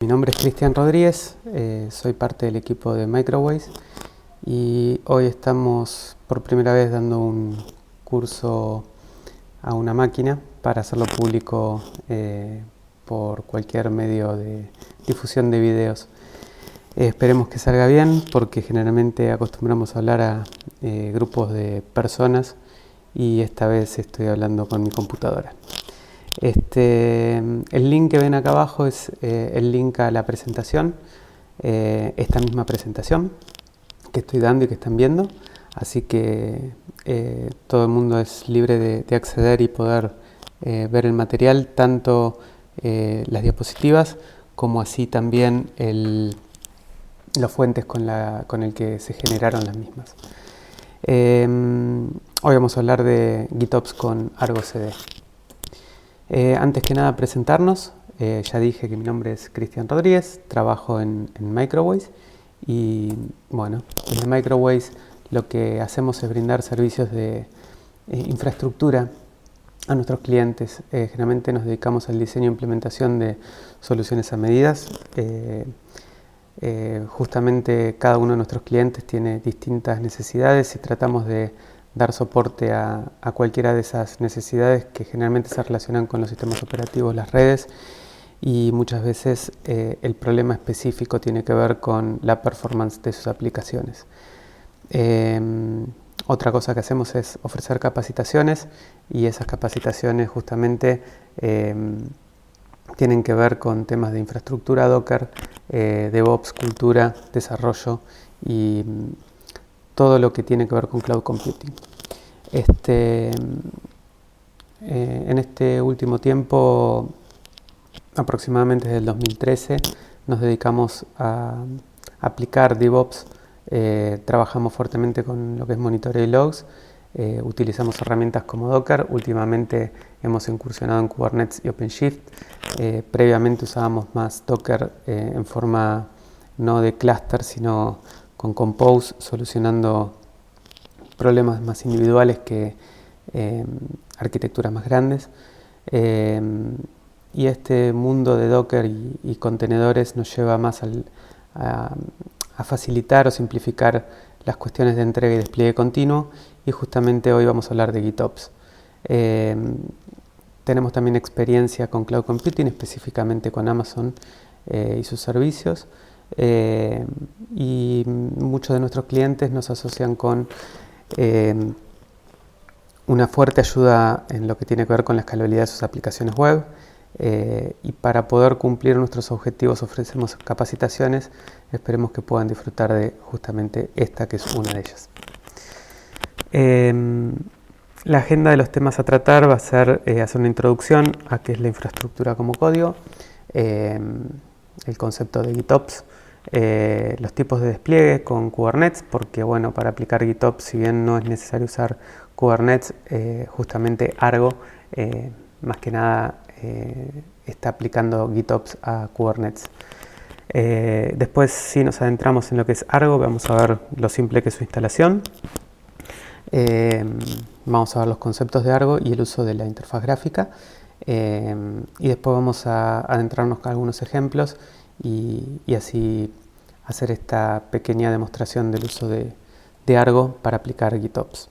Mi nombre es Cristian Rodríguez, soy parte del equipo de Microways y hoy estamos por primera vez dando un curso a una máquina para hacerlo público por cualquier medio de difusión de videos. Esperemos que salga bien porque generalmente acostumbramos a hablar a grupos de personas y esta vez estoy hablando con mi computadora. El link que ven acá abajo es el link a la presentación, esta misma presentación que estoy dando y que están viendo, así que todo el mundo es libre de acceder y poder ver el material, tanto las diapositivas como así también las fuentes con el que se generaron las mismas. Hoy vamos a hablar de GitOps con Argo CD. Antes que nada presentarnos, ya dije que mi nombre es Cristian Rodríguez, trabajo en Microways y bueno, desde Microways lo que hacemos es brindar servicios de infraestructura a nuestros clientes. Generalmente nos dedicamos al diseño e implementación de soluciones a medidas. Justamente cada uno de nuestros clientes tiene distintas necesidades y tratamos de dar soporte a cualquiera de esas necesidades que generalmente se relacionan con los sistemas operativos, las redes, y muchas veces el problema específico tiene que ver con la performance de sus aplicaciones. Otra cosa que hacemos es ofrecer capacitaciones y esas capacitaciones justamente tienen que ver con temas de infraestructura Docker, DevOps, cultura, desarrollo y todo lo que tiene que ver con Cloud Computing. En este último tiempo, aproximadamente desde el 2013, nos dedicamos a aplicar DevOps. Trabajamos fuertemente con lo que es monitoreo y logs. Utilizamos herramientas como Docker. Últimamente hemos incursionado en Kubernetes y OpenShift. Previamente usábamos más Docker en forma no de cluster, sino con Compose, solucionando problemas más individuales que arquitecturas más grandes. Y este mundo de Docker y contenedores nos lleva más a facilitar o simplificar las cuestiones de entrega y despliegue continuo, y justamente hoy vamos a hablar de GitOps. Tenemos también experiencia con Cloud Computing, específicamente con Amazon y sus servicios. Y muchos de nuestros clientes nos asocian con una fuerte ayuda en lo que tiene que ver con la escalabilidad de sus aplicaciones web, y para poder cumplir nuestros objetivos ofrecemos capacitaciones. Esperemos que puedan disfrutar de justamente esta, que es una de ellas. La agenda de los temas a tratar va a ser hacer una introducción a qué es la infraestructura como código, el concepto de GitOps, los tipos de despliegue con Kubernetes, porque bueno, para aplicar GitOps, si bien no es necesario usar Kubernetes, justamente Argo más que nada está aplicando GitOps a Kubernetes. Después, si nos adentramos en lo que es Argo, vamos a ver lo simple que es su instalación. Vamos a ver los conceptos de Argo y el uso de la interfaz gráfica, y después vamos a adentrarnos con algunos ejemplos y así hacer esta pequeña demostración del uso de Argo para aplicar GitOps.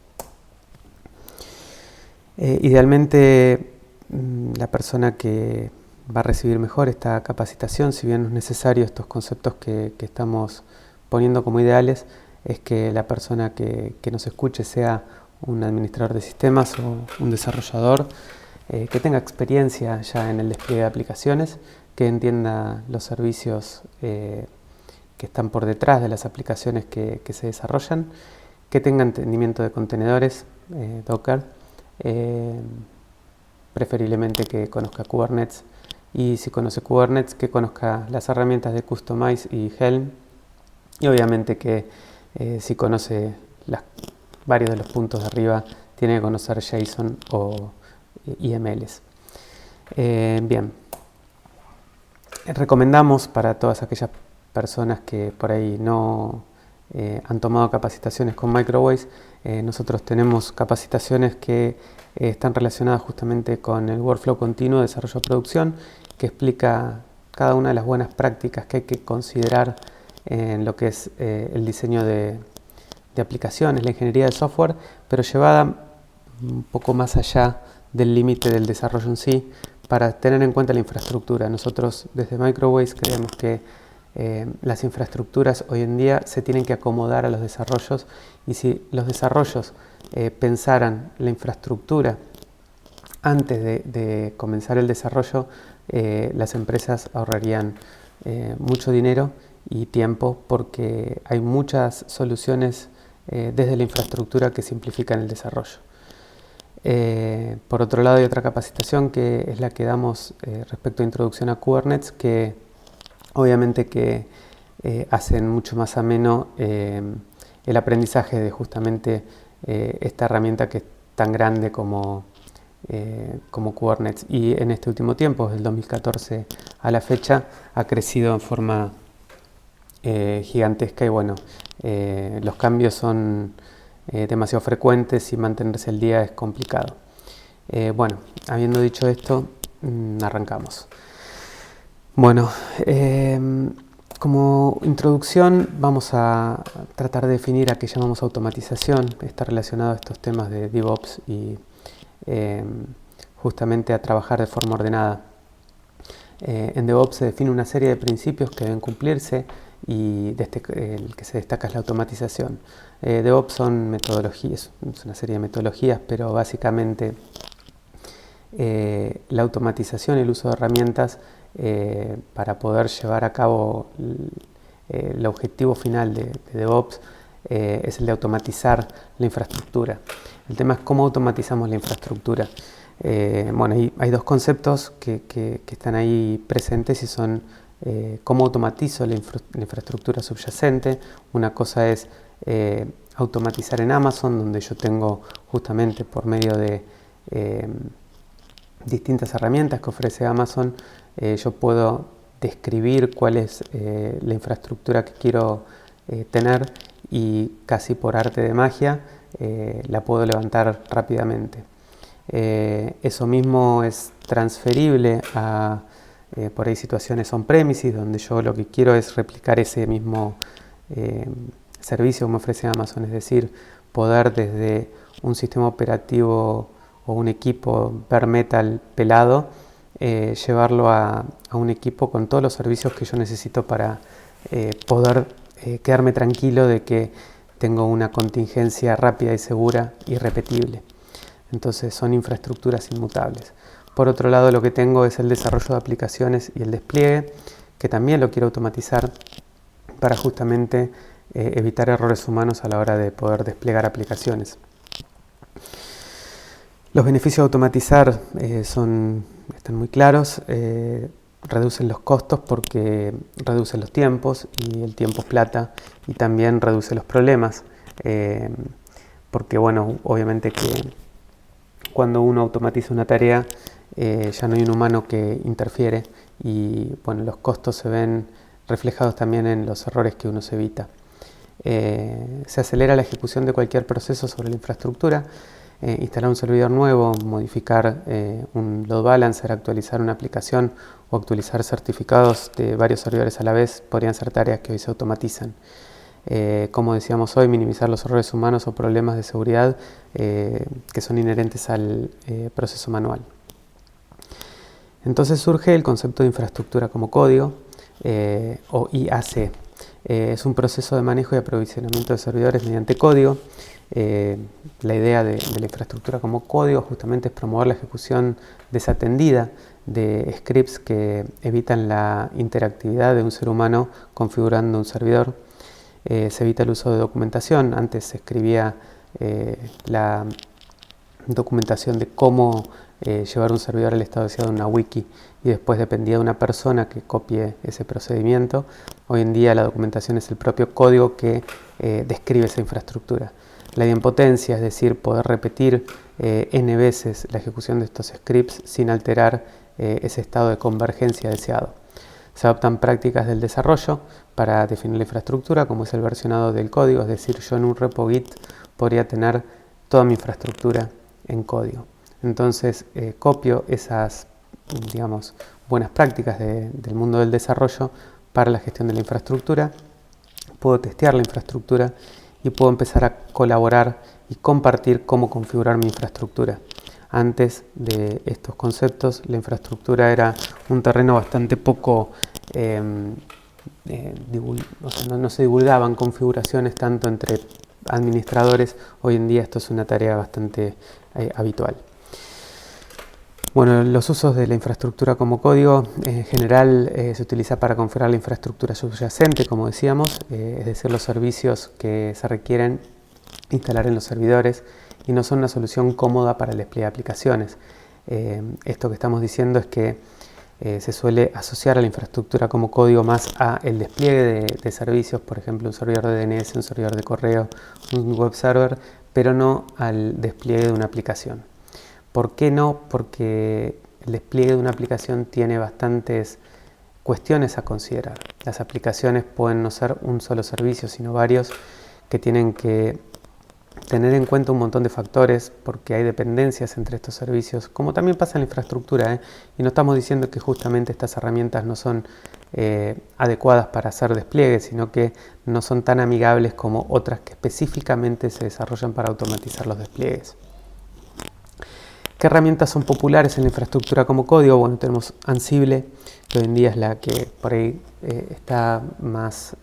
Idealmente la persona que va a recibir mejor esta capacitación, si bien no es necesario estos conceptos que estamos poniendo como ideales, es que la persona que nos escuche sea un administrador de sistemas o un desarrollador que tenga experiencia ya en el despliegue de aplicaciones, que entienda los servicios que están por detrás de las aplicaciones que se desarrollan, que tenga entendimiento de contenedores, Docker, preferiblemente que conozca Kubernetes, y si conoce Kubernetes, que conozca las herramientas de Kustomize y Helm, y obviamente que si conoce varios de los puntos de arriba, tiene que conocer JSON o YMLs. Bien, recomendamos para todas aquellas personas que por ahí no han tomado capacitaciones con Microways, nosotros tenemos capacitaciones que están relacionadas justamente con el workflow continuo de desarrollo a producción, que explica cada una de las buenas prácticas que hay que considerar en lo que es el diseño de aplicaciones, la ingeniería de software, pero llevada un poco más allá del límite del desarrollo en sí, para tener en cuenta la infraestructura. Nosotros desde Microways creemos que las infraestructuras hoy en día se tienen que acomodar a los desarrollos, y si los desarrollos pensaran la infraestructura antes de comenzar el desarrollo, las empresas ahorrarían mucho dinero y tiempo, porque hay muchas soluciones desde la infraestructura que simplifican el desarrollo. Por otro lado, hay otra capacitación que es la que damos respecto a introducción a Kubernetes, que obviamente que hacen mucho más ameno el aprendizaje de justamente esta herramienta que es tan grande como Kubernetes, y en este último tiempo, desde el 2014 a la fecha, ha crecido en forma gigantesca, y bueno, los cambios son demasiado frecuentes y mantenerse al día es complicado. Bueno, habiendo dicho esto, arrancamos. Bueno, como introducción vamos a tratar de definir a qué llamamos automatización. Está relacionado a estos temas de DevOps y justamente a trabajar de forma ordenada. En DevOps se define una serie de principios que deben cumplirse, y el que se destaca es la automatización. DevOps son metodologías, es una serie de metodologías, pero básicamente la automatización y el uso de herramientas para poder llevar a cabo el objetivo final de DevOps es el de automatizar la infraestructura. El tema es cómo automatizamos la infraestructura. Bueno, hay dos conceptos que están ahí presentes, y son cómo automatizo la infraestructura subyacente. Una cosa es automatizar en Amazon, donde yo tengo justamente por medio de distintas herramientas que ofrece Amazon, yo puedo describir cuál es la infraestructura que quiero tener, y casi por arte de magia la puedo levantar rápidamente. Eso mismo es transferible a por ahí situaciones on-premises, donde yo lo que quiero es replicar ese mismo servicio que me ofrece Amazon, es decir, poder desde un sistema operativo o un equipo bare metal pelado, llevarlo a un equipo con todos los servicios que yo necesito para poder quedarme tranquilo de que tengo una contingencia rápida y segura y repetible. Entonces son infraestructuras inmutables. Por otro lado, lo que tengo es el desarrollo de aplicaciones y el despliegue, que también lo quiero automatizar para justamente evitar errores humanos a la hora de poder desplegar aplicaciones. Los beneficios de automatizar están muy claros. Reducen los costos porque reducen los tiempos, y el tiempo es plata, y también reduce los problemas, porque bueno, obviamente que cuando uno automatiza una tarea ya no hay un humano que interfiere, y bueno, los costos se ven reflejados también en los errores que uno se evita. Se acelera la ejecución de cualquier proceso sobre la infraestructura. Instalar un servidor nuevo, modificar un load balancer, actualizar una aplicación o actualizar certificados de varios servidores a la vez podrían ser tareas que hoy se automatizan. Como decíamos hoy, minimizar los errores humanos o problemas de seguridad que son inherentes al proceso manual. Entonces surge el concepto de infraestructura como código, o IAC. Es un proceso de manejo y aprovisionamiento de servidores mediante código. La idea de la infraestructura como código justamente es promover la ejecución desatendida de scripts que evitan la interactividad de un ser humano configurando un servidor. Se evita el uso de documentación. Antes se escribía la documentación de cómo llevar un servidor al estado deseado en una wiki, y después dependía de una persona que copie ese procedimiento. Hoy en día la documentación es el propio código que describe esa infraestructura. La idempotencia, es decir, poder repetir n veces la ejecución de estos scripts sin alterar ese estado de convergencia deseado. Se adoptan prácticas del desarrollo para definir la infraestructura, como es el versionado del código, es decir, yo en un repo Git podría tener toda mi infraestructura en código. Entonces copio esas, digamos, buenas prácticas del mundo del desarrollo para la gestión de la infraestructura, puedo testear la infraestructura y puedo empezar a colaborar y compartir cómo configurar mi infraestructura. Antes de estos conceptos, la infraestructura era un terreno bastante poco, no se divulgaban configuraciones tanto entre administradores. Hoy en día esto es una tarea bastante habitual. Bueno, los usos de la infraestructura como código en general se utiliza para configurar la infraestructura subyacente, como decíamos, es decir, los servicios que se requieren instalar en los servidores y no son una solución cómoda para el despliegue de aplicaciones. Esto que estamos diciendo es que se suele asociar a la infraestructura como código más a el despliegue de servicios, por ejemplo, un servidor de DNS, un servidor de correo, un web server, pero no al despliegue de una aplicación. ¿Por qué no? Porque el despliegue de una aplicación tiene bastantes cuestiones a considerar. Las aplicaciones pueden no ser un solo servicio, sino varios que tienen que tener en cuenta un montón de factores porque hay dependencias entre estos servicios, como también pasa en la infraestructura, y no estamos diciendo que justamente estas herramientas no son adecuadas para hacer despliegues, sino que no son tan amigables como otras que específicamente se desarrollan para automatizar los despliegues. ¿Qué herramientas son populares en la infraestructura como código? Bueno, tenemos Ansible, que hoy en día es la que por ahí está más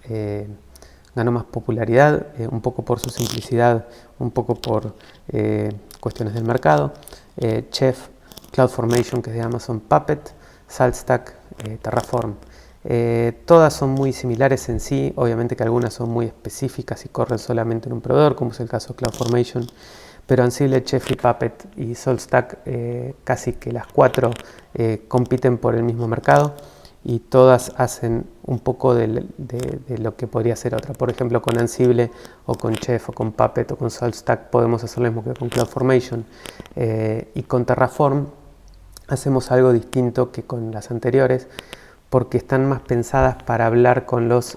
ganó más popularidad, un poco por su simplicidad, un poco por cuestiones del mercado. Chef, CloudFormation, que es de Amazon, Puppet, SaltStack, Terraform. Todas son muy similares en sí, obviamente que algunas son muy específicas y corren solamente en un proveedor, como es el caso de CloudFormation, pero Ansible, Chef y Puppet y SaltStack, casi que las cuatro compiten por el mismo mercado y todas hacen un poco de lo que podría ser otra. Por ejemplo, con Ansible o con Chef o con Puppet o con SaltStack podemos hacer lo mismo que con CloudFormation, y con Terraform hacemos algo distinto que con las anteriores porque están más pensadas para hablar con los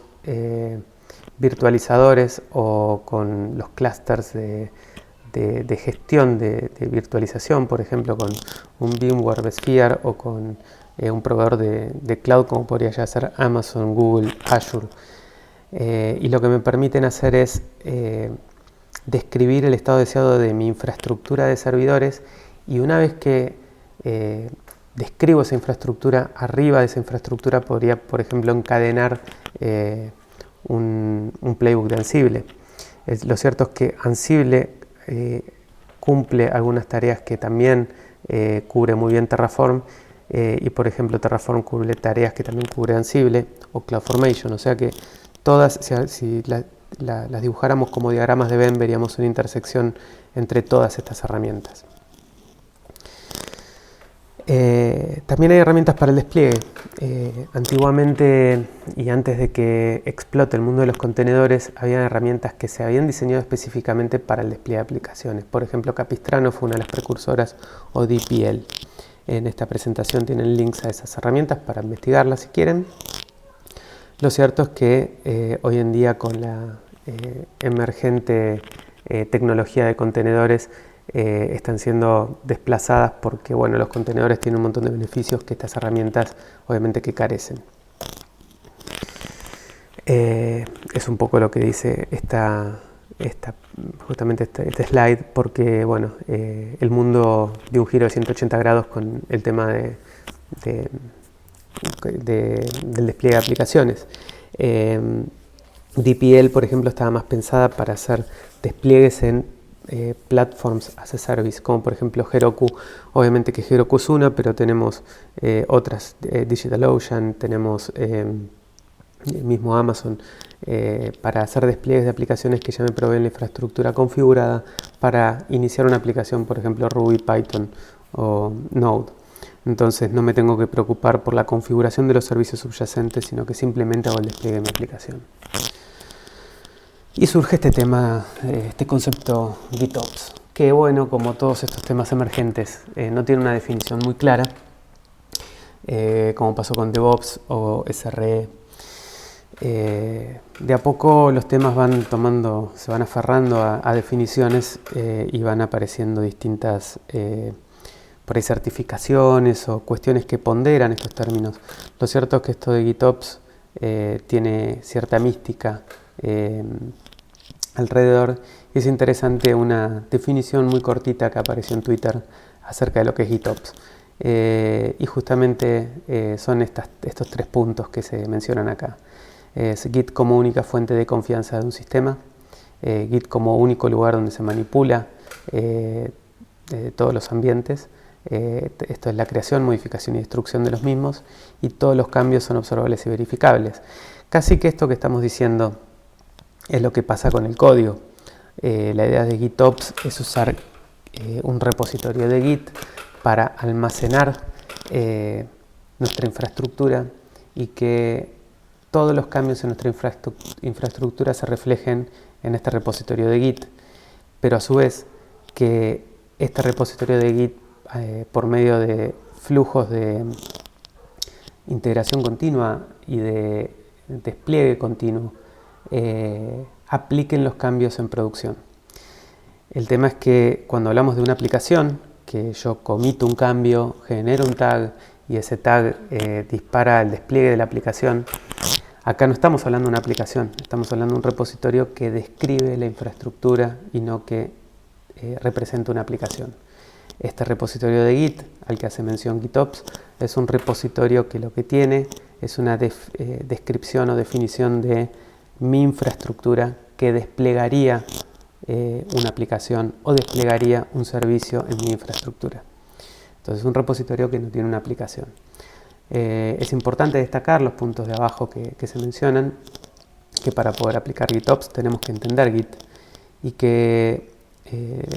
virtualizadores o con los clusters de gestión de virtualización, por ejemplo con un VMware, vSphere o con un proveedor de cloud como podría ya ser Amazon, Google, Azure. Y lo que me permiten hacer es describir el estado deseado de mi infraestructura de servidores, y una vez que describo esa infraestructura, arriba de esa infraestructura podría, por ejemplo, encadenar un playbook de Ansible. Lo cierto es que Ansible cumple algunas tareas que también cubre muy bien Terraform, y por ejemplo Terraform cubre tareas que también cubre Ansible o CloudFormation, o sea que todas, si las dibujáramos como diagramas de Venn, veríamos una intersección entre todas estas herramientas. También hay herramientas para el despliegue. Antiguamente y antes de que explote el mundo de los contenedores, había herramientas que se habían diseñado específicamente para el despliegue de aplicaciones. Por ejemplo, Capistrano fue una de las precursoras, o DPL. En esta presentación tienen links a esas herramientas para investigarlas si quieren. Lo cierto es que hoy en día con la emergente tecnología de contenedores están siendo desplazadas porque bueno, los contenedores tienen un montón de beneficios que estas herramientas obviamente que carecen. Es un poco lo que dice justamente este slide, porque bueno, el mundo dio un giro de 180 grados con el tema del despliegue de aplicaciones. DPL, por ejemplo, estaba más pensada para hacer despliegues en platforms as a service, como por ejemplo Heroku. Obviamente que Heroku es una, pero tenemos otras, DigitalOcean, tenemos el mismo Amazon, para hacer despliegues de aplicaciones que ya me proveen la infraestructura configurada para iniciar una aplicación, por ejemplo Ruby, Python o Node. Entonces no me tengo que preocupar por la configuración de los servicios subyacentes, sino que simplemente hago el despliegue de mi aplicación. Y surge este tema, este concepto GitOps, que bueno, como todos estos temas emergentes, no tiene una definición muy clara, como pasó con DevOps o SRE. De a poco los temas se van aferrando a definiciones, y van apareciendo distintas por ahí certificaciones o cuestiones que ponderan estos términos. Lo cierto es que esto de GitOps tiene cierta mística alrededor, y es interesante una definición muy cortita que apareció en Twitter acerca de lo que es GitOps. Y justamente son estos 3 puntos que se mencionan acá. Es Git como única fuente de confianza de un sistema, Git como único lugar donde se manipula todos los ambientes. Esto es la creación, modificación y destrucción de los mismos, y todos los cambios son observables y verificables. Casi que esto que estamos diciendo es lo que pasa con el código. La idea de GitOps es usar un repositorio de Git para almacenar nuestra infraestructura, y que todos los cambios en nuestra infraestructura se reflejen en este repositorio de Git, pero a su vez que este repositorio de Git, por medio de flujos de integración continua y de despliegue continuo, apliquen los cambios en producción. El tema es que cuando hablamos de una aplicación, que yo comito un cambio, genero un tag y ese tag dispara el despliegue de la aplicación, acá no estamos hablando de una aplicación, estamos hablando de un repositorio que describe la infraestructura y no que representa una aplicación. Este repositorio de Git, al que hace mención GitOps, es un repositorio que lo que tiene es una descripción o definición de mi infraestructura que desplegaría una aplicación o desplegaría un servicio en mi infraestructura. Entonces es un repositorio que no tiene una aplicación. Es importante destacar los puntos de abajo que se mencionan, que para poder aplicar GitOps tenemos que entender Git, y que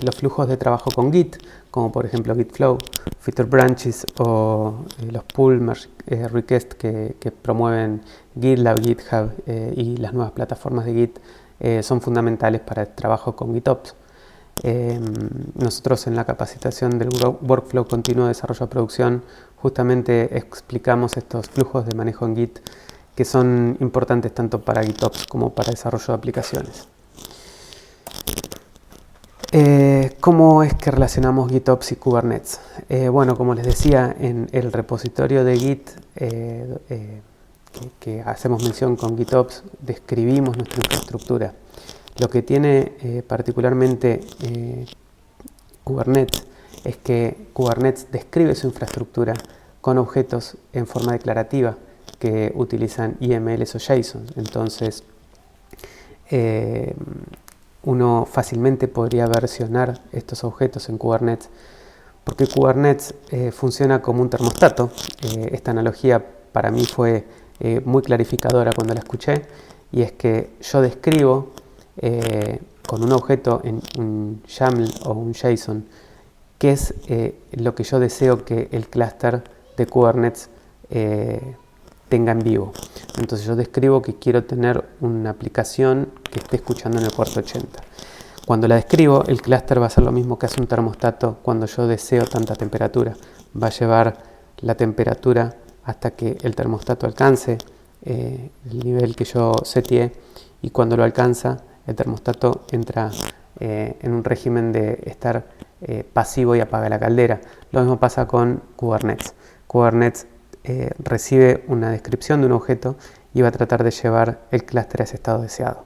los flujos de trabajo con Git, como por ejemplo Git Flow, Feature Branches o los pull merge requests que promueven GitLab, GitHub y las nuevas plataformas de Git, son fundamentales para el trabajo con GitOps. Nosotros en la capacitación del Workflow Continuo de Desarrollo a Producción justamente explicamos estos flujos de manejo en Git, que son importantes tanto para GitOps como para desarrollo de aplicaciones. ¿Cómo es que relacionamos GitOps y Kubernetes? Bueno, como les decía, en el repositorio de Git que hacemos mención con GitOps, describimos nuestra infraestructura. Lo que tiene particularmente Kubernetes es que Kubernetes describe su infraestructura con objetos en forma declarativa que utilizan YMLs o JSON. Entonces, uno fácilmente podría versionar estos objetos en Kubernetes, porque Kubernetes funciona como un termostato. Esta analogía para mí fue muy clarificadora cuando la escuché, y es que yo describo con un objeto en un YAML o un JSON qué es lo que yo deseo que el clúster de Kubernetes tenga en vivo. Entonces yo describo que quiero tener una aplicación que esté escuchando en el puerto 80. Cuando la describo, el clúster va a hacer lo mismo que hace un termostato cuando yo deseo tanta temperatura. Va a llevar la temperatura hasta que el termostato alcance el nivel que yo seteé, y cuando lo alcanza, el termostato entra en un régimen de estar pasivo y apaga la caldera. Lo mismo pasa con Kubernetes. Kubernetes recibe una descripción de un objeto y va a tratar de llevar el clúster a ese estado deseado.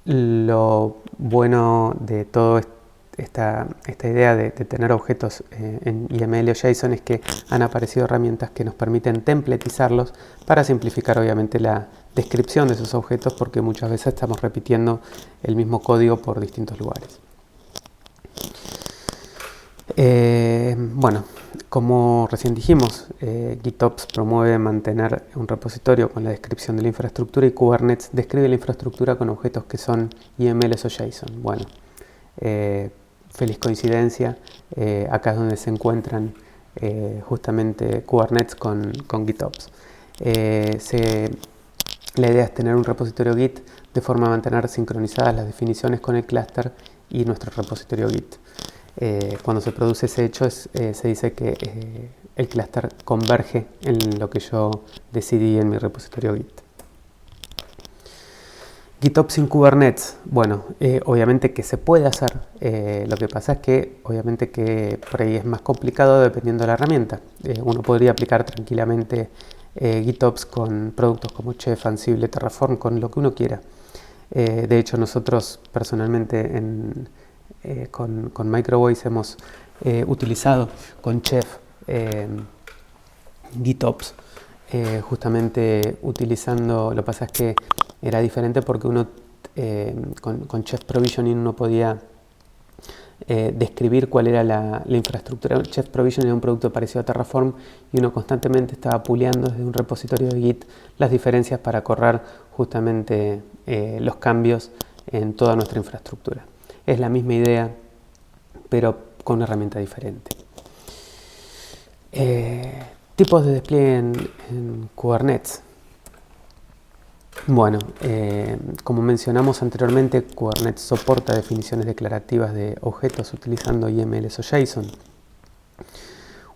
Lo bueno de todo esta idea de tener objetos en YML o JSON es que han aparecido herramientas que nos permiten templetizarlos para simplificar obviamente la descripción de esos objetos, porque muchas veces estamos repitiendo el mismo código por distintos lugares. Bueno, como recién dijimos, GitOps promueve mantener un repositorio con la descripción de la infraestructura, y Kubernetes describe la infraestructura con objetos que son YMLs o JSON. Bueno, feliz coincidencia, acá es donde se encuentran justamente Kubernetes con GitOps. La idea es tener un repositorio Git de forma a mantener sincronizadas las definiciones con el clúster y nuestro repositorio Git. Cuando se produce ese hecho, se dice que el clúster converge en lo que yo decidí en mi repositorio Git. GitOps sin Kubernetes, bueno, obviamente que se puede hacer, lo que pasa es que obviamente que por ahí es más complicado dependiendo de la herramienta. Uno podría aplicar tranquilamente GitOps con productos como Chef, Ansible, Terraform, con lo que uno quiera. De hecho, nosotros personalmente con Microvoice hemos utilizado con Chef GitOps, justamente utilizando, lo que pasa es que era diferente porque uno con Chef Provisioning uno podía describir cuál era la infraestructura. Chef Provisioning era un producto parecido a Terraform y uno constantemente estaba puleando desde un repositorio de Git las diferencias para correr justamente los cambios en toda nuestra infraestructura. Es la misma idea, pero con una herramienta diferente. Tipos de despliegue en Kubernetes. Bueno, como mencionamos anteriormente, Kubernetes soporta definiciones declarativas de objetos utilizando YMLs o JSON.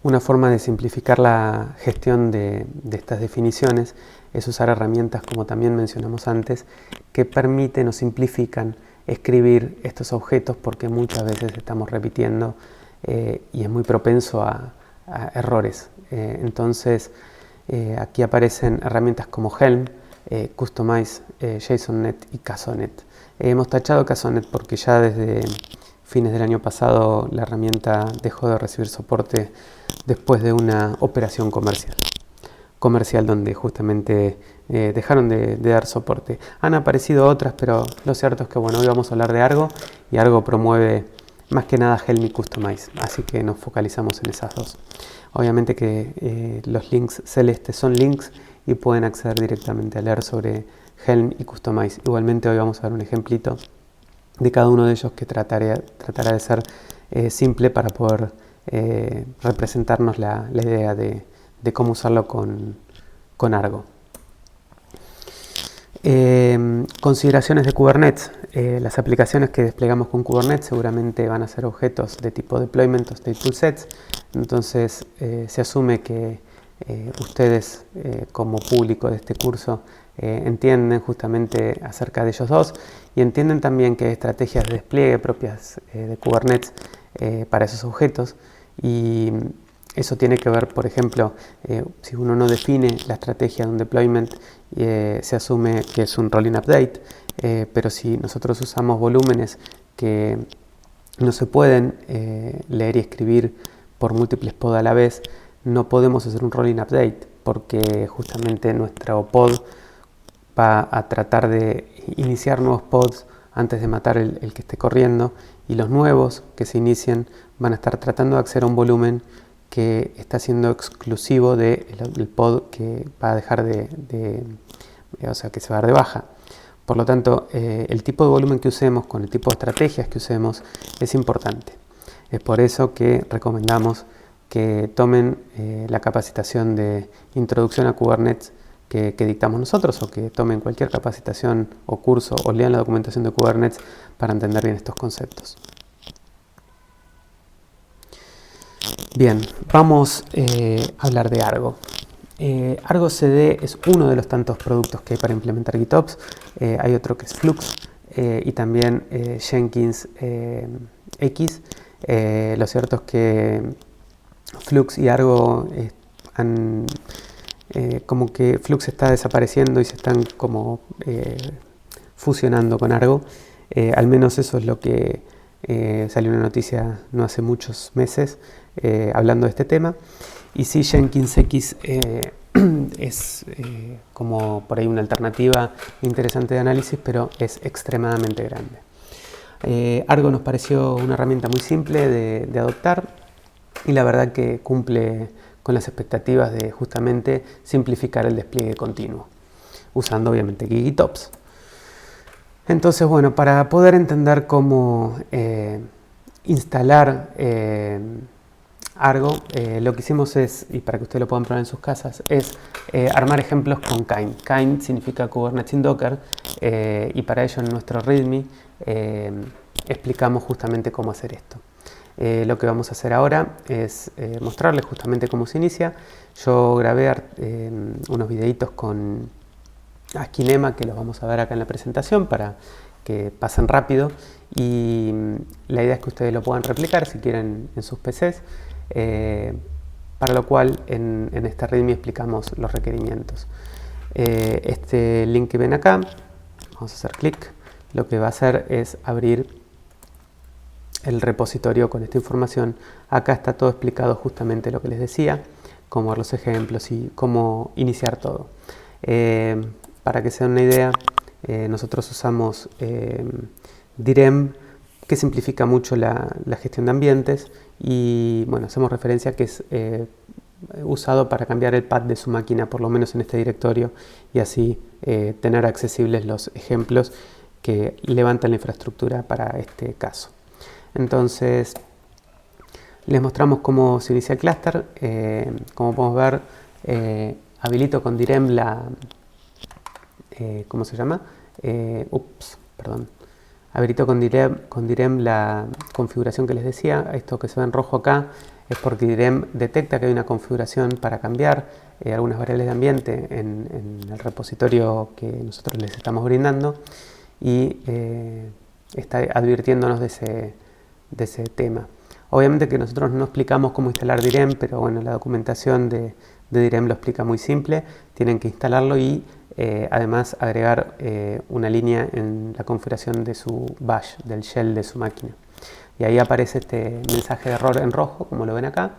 Una forma de simplificar la gestión de estas definiciones es usar herramientas, como también mencionamos antes, que permiten o simplifican escribir estos objetos, porque muchas veces estamos repitiendo y es muy propenso a errores. Entonces, aquí aparecen herramientas como Helm, Kustomize, JSONNet y Casonet. Hemos tachado Casonet porque ya desde fines del año pasado la herramienta dejó de recibir soporte después de una operación comercial donde justamente dejaron de dar soporte. Han aparecido otras, pero lo cierto es que bueno, hoy vamos a hablar de Argo y Argo promueve más que nada Helm y Kustomize, así que nos focalizamos en esas dos. Obviamente que los links celestes son links y pueden acceder directamente a leer sobre Helm y Kustomize. Igualmente hoy vamos a ver un ejemplito de cada uno de ellos que tratará de ser simple para poder representarnos la idea de cómo usarlo con Argo. Consideraciones de Kubernetes. Las aplicaciones que desplegamos con Kubernetes seguramente van a ser objetos de tipo deployment o stateful sets. Entonces se asume que ustedes como público de este curso entienden justamente acerca de ellos dos y entienden también que hay estrategias de despliegue propias de Kubernetes para esos objetos, y eso tiene que ver, por ejemplo, si uno no define la estrategia de un deployment, se asume que es un rolling update, pero si nosotros usamos volúmenes que no se pueden leer y escribir por múltiples pods a la vez, no podemos hacer un rolling update porque justamente nuestro pod va a tratar de iniciar nuevos pods antes de matar el que esté corriendo, y los nuevos que se inicien van a estar tratando de acceder a un volumen que está siendo exclusivo del pod que va a dejar o sea, que se va a dar de baja. Por lo tanto, el tipo de volumen que usemos con el tipo de estrategias que usemos es importante. Es por eso que recomendamos que tomen la capacitación de introducción a Kubernetes que dictamos nosotros, o que tomen cualquier capacitación o curso o lean la documentación de Kubernetes para entender bien estos conceptos. Bien, vamos a hablar de Argo. Argo CD es uno de los tantos productos que hay para implementar GitOps. Hay otro que es Flux y también Jenkins X. Lo cierto es que Flux y Argo como que Flux está desapareciendo y se están como fusionando con Argo. Al menos eso es lo que salió una noticia no hace muchos meses hablando de este tema. Y sí, Jenkins X es como por ahí una alternativa interesante de análisis, pero es extremadamente grande. Argo nos pareció una herramienta muy simple de adoptar, y la verdad que cumple con las expectativas de justamente simplificar el despliegue continuo, usando obviamente GitOps. Entonces, bueno, para poder entender cómo instalar Argo, lo que hicimos es, y para que ustedes lo puedan probar en sus casas, es armar ejemplos con Kind. Kind significa Kubernetes in Docker, y para ello en nuestro README explicamos justamente cómo hacer esto. Lo que vamos a hacer ahora es mostrarles justamente cómo se inicia. Yo grabé unos videitos con a Kinema, que los vamos a ver acá en la presentación para que pasen rápido, y la idea es que ustedes lo puedan replicar si quieren en sus PCs, para lo cual en este README explicamos los requerimientos. Este link que ven acá, vamos a hacer clic, lo que va a hacer es abrir el repositorio con esta información. Acá está todo explicado, justamente lo que les decía, cómo ver los ejemplos y cómo iniciar todo. Para que se den una idea, nosotros usamos DIREM, que simplifica mucho la gestión de ambientes, y bueno, hacemos referencia a que es usado para cambiar el path de su máquina, por lo menos en este directorio, y así tener accesibles los ejemplos que levantan la infraestructura para este caso. Entonces, les mostramos cómo se inicia el clúster. Como podemos ver, habilito con DIREM la... ¿cómo se llama? Habilito con DIREM la configuración que les decía. Esto que se ve en rojo acá es porque DIREM detecta que hay una configuración para cambiar algunas variables de ambiente en el repositorio que nosotros les estamos brindando, y está advirtiéndonos de ese tema. Obviamente que nosotros no explicamos cómo instalar DIREM, pero bueno, la documentación de DIREM lo explica muy simple. Tienen que instalarlo y además agregar una línea en la configuración de su bash, del shell de su máquina. Y ahí aparece este mensaje de error en rojo, como lo ven acá,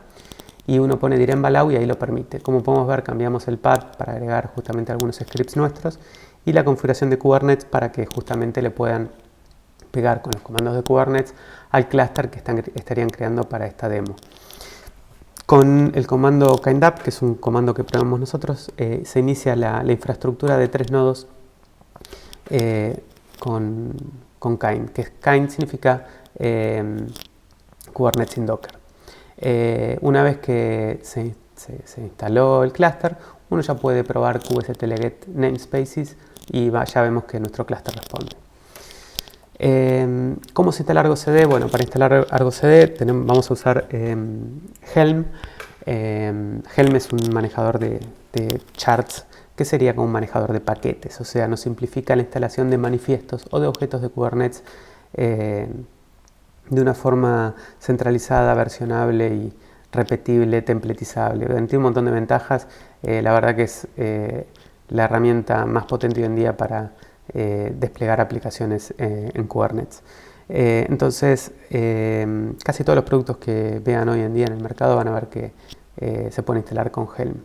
y uno pone DIREM allow y ahí lo permite. Como podemos ver, cambiamos el path para agregar justamente algunos scripts nuestros y la configuración de Kubernetes para que justamente le puedan pegar con los comandos de Kubernetes al clúster que estarían creando para esta demo. Con el comando kindup, que es un comando que probamos nosotros, se inicia la infraestructura de 3 nodos con kind, que kind significa Kubernetes in Docker. Una vez que se instaló el clúster, uno ya puede probar kubectl-get namespaces y ya vemos que nuestro clúster responde. ¿Cómo se instala Argo CD? Bueno, para instalar Argo CD vamos a usar Helm. Helm es un manejador de charts, que sería como un manejador de paquetes, o sea, nos simplifica la instalación de manifiestos o de objetos de Kubernetes de una forma centralizada, versionable y repetible, templetizable. Tiene un montón de ventajas. La verdad que es la herramienta más potente hoy en día para desplegar aplicaciones en Kubernetes. Entonces, casi todos los productos que vean hoy en día en el mercado van a ver que se pueden instalar con Helm.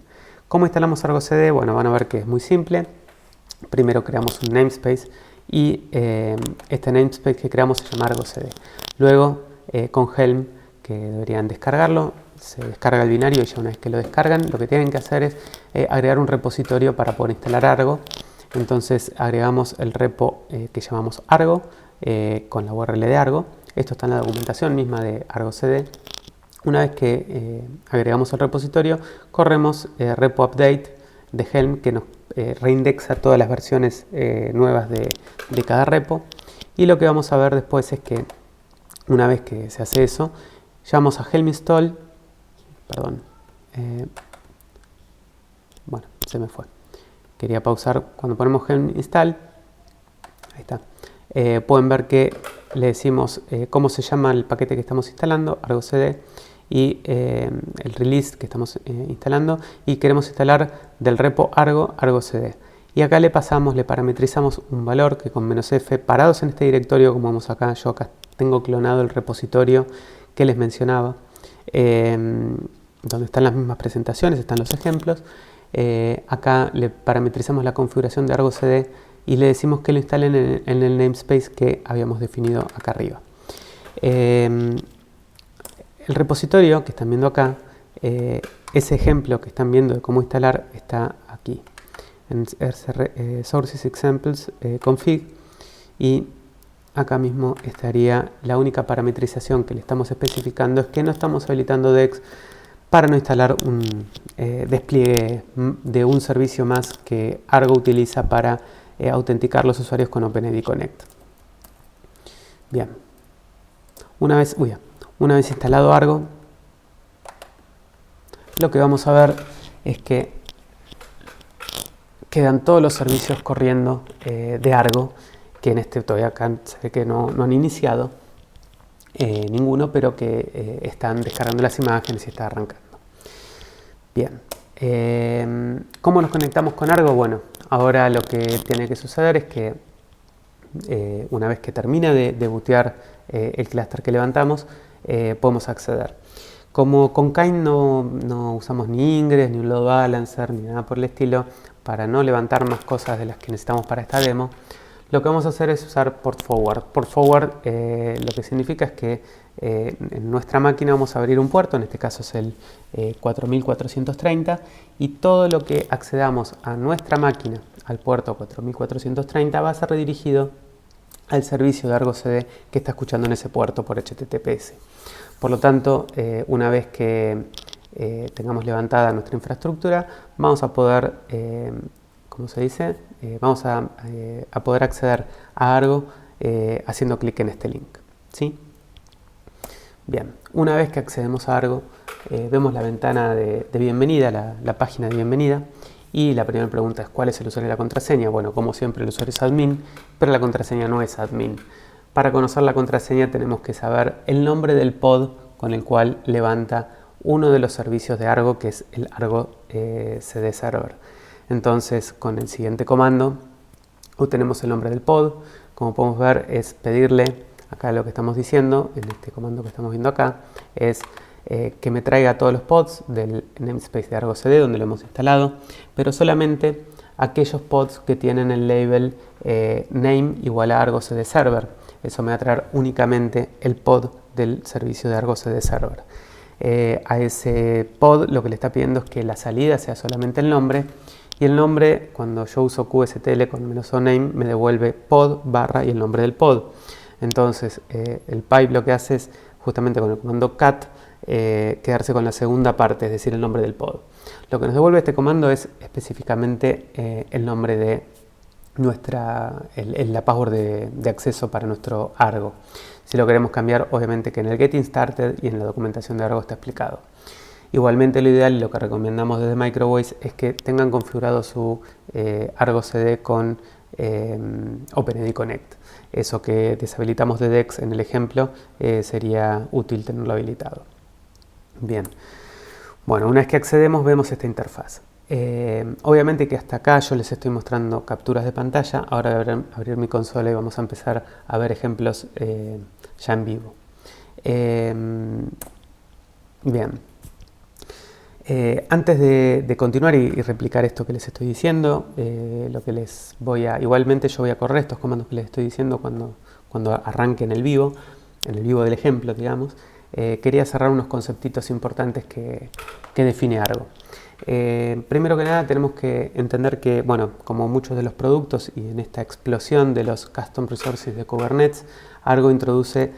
¿Cómo instalamos Argo CD? Bueno, van a ver que es muy simple. Primero creamos un namespace y este namespace que creamos se llama Argo CD. Luego, con Helm, que deberían descargarlo, se descarga el binario, y ya una vez que lo descargan, lo que tienen que hacer es agregar un repositorio para poder instalar Argo. Entonces agregamos el repo que llamamos Argo con la URL de Argo. Esto está en la documentación misma de Argo CD. Una vez que agregamos el repositorio, corremos repo update de Helm, que nos reindexa todas las versiones nuevas de cada repo. Y lo que vamos a ver después es que una vez que se hace eso, llamamos a Helm install. Perdón. Bueno, se me fue. Quería pausar. Cuando ponemos Helm install, ahí está. Pueden ver que le decimos cómo se llama el paquete que estamos instalando, Argo CD, y el release que estamos instalando, y queremos instalar del repo Argo CD. Y acá le parametrizamos un valor que con "-f", parados en este directorio, como vemos acá, yo acá tengo clonado el repositorio que les mencionaba, donde están las mismas presentaciones, están los ejemplos. Acá le parametrizamos la configuración de Argo CD y le decimos que lo instalen en el namespace que habíamos definido acá arriba. El repositorio que están viendo acá, ese ejemplo que están viendo de cómo instalar, está aquí en Sources Examples Config, y acá mismo estaría la única parametrización que le estamos especificando, es que no estamos habilitando DEX para no instalar un despliegue de un servicio más que Argo utiliza para autenticar los usuarios con OpenID Connect. Bien, una vez instalado Argo, lo que vamos a ver es que quedan todos los servicios corriendo de Argo, que en este todavía acá se ve que no han iniciado ninguno, pero que están descargando las imágenes y está arrancando. Bien, ¿cómo nos conectamos con Argo? Bueno, ahora lo que tiene que suceder es que una vez que termina de bootear el clúster que levantamos, podemos acceder. Como con Kind no usamos ni Ingress, ni un load balancer, ni nada por el estilo, para no levantar más cosas de las que necesitamos para esta demo, lo que vamos a hacer es usar Port Forward. Port Forward lo que significa es que en nuestra máquina vamos a abrir un puerto, en este caso es el 4430, y todo lo que accedamos a nuestra máquina, al puerto 4430, va a ser redirigido al servicio de Argo CD que está escuchando en ese puerto por HTTPS. Por lo tanto, una vez que tengamos levantada nuestra infraestructura, vamos a poder, ¿cómo se dice? Vamos a poder acceder a Argo haciendo clic en este link, ¿sí? Bien, una vez que accedemos a Argo, vemos la ventana de bienvenida, la página de bienvenida, y la primera pregunta es ¿cuál es el usuario y la contraseña? Bueno, como siempre el usuario es admin, pero la contraseña no es admin. Para conocer la contraseña tenemos que saber el nombre del pod con el cual levanta uno de los servicios de Argo, que es el Argo CD Server. Entonces, con el siguiente comando obtenemos el nombre del pod. Como podemos ver, es pedirle, acá lo que estamos diciendo, en este comando que estamos viendo acá, es que me traiga todos los pods del namespace de Argo CD donde lo hemos instalado, pero solamente aquellos pods que tienen el label name igual a Argo CD Server. Eso me va a traer únicamente el pod del servicio de Argo CD Server. A ese pod lo que le está pidiendo es que la salida sea solamente el nombre, y el nombre, cuando yo uso qstl con -o name, me devuelve pod barra y el nombre del pod. Entonces el pipe lo que hace es, justamente con el comando cat, quedarse con la segunda parte, es decir, el nombre del pod. Lo que nos devuelve este comando es específicamente el nombre de la password de acceso para nuestro Argo. Si lo queremos cambiar, obviamente que en el Getting Started y en la documentación de Argo está explicado. Igualmente lo ideal y lo que recomendamos desde Microvoice es que tengan configurado su Argo CD con OpenID Connect. Eso que deshabilitamos de DEX en el ejemplo sería útil tenerlo habilitado. Bien, bueno, una vez que accedemos vemos esta interfaz. Obviamente que hasta acá yo les estoy mostrando capturas de pantalla. Ahora voy a abrir mi consola y vamos a empezar a ver ejemplos ya en vivo. Bien. Antes de continuar y replicar esto que les estoy diciendo, lo que les voy a... Igualmente yo voy a correr estos comandos que les estoy diciendo cuando arranque en el vivo del ejemplo, digamos. Quería cerrar unos conceptitos importantes que define Argo. Primero que nada tenemos que entender que, bueno, como muchos de los productos y en esta explosión de los Custom Resources de Kubernetes, Argo introduce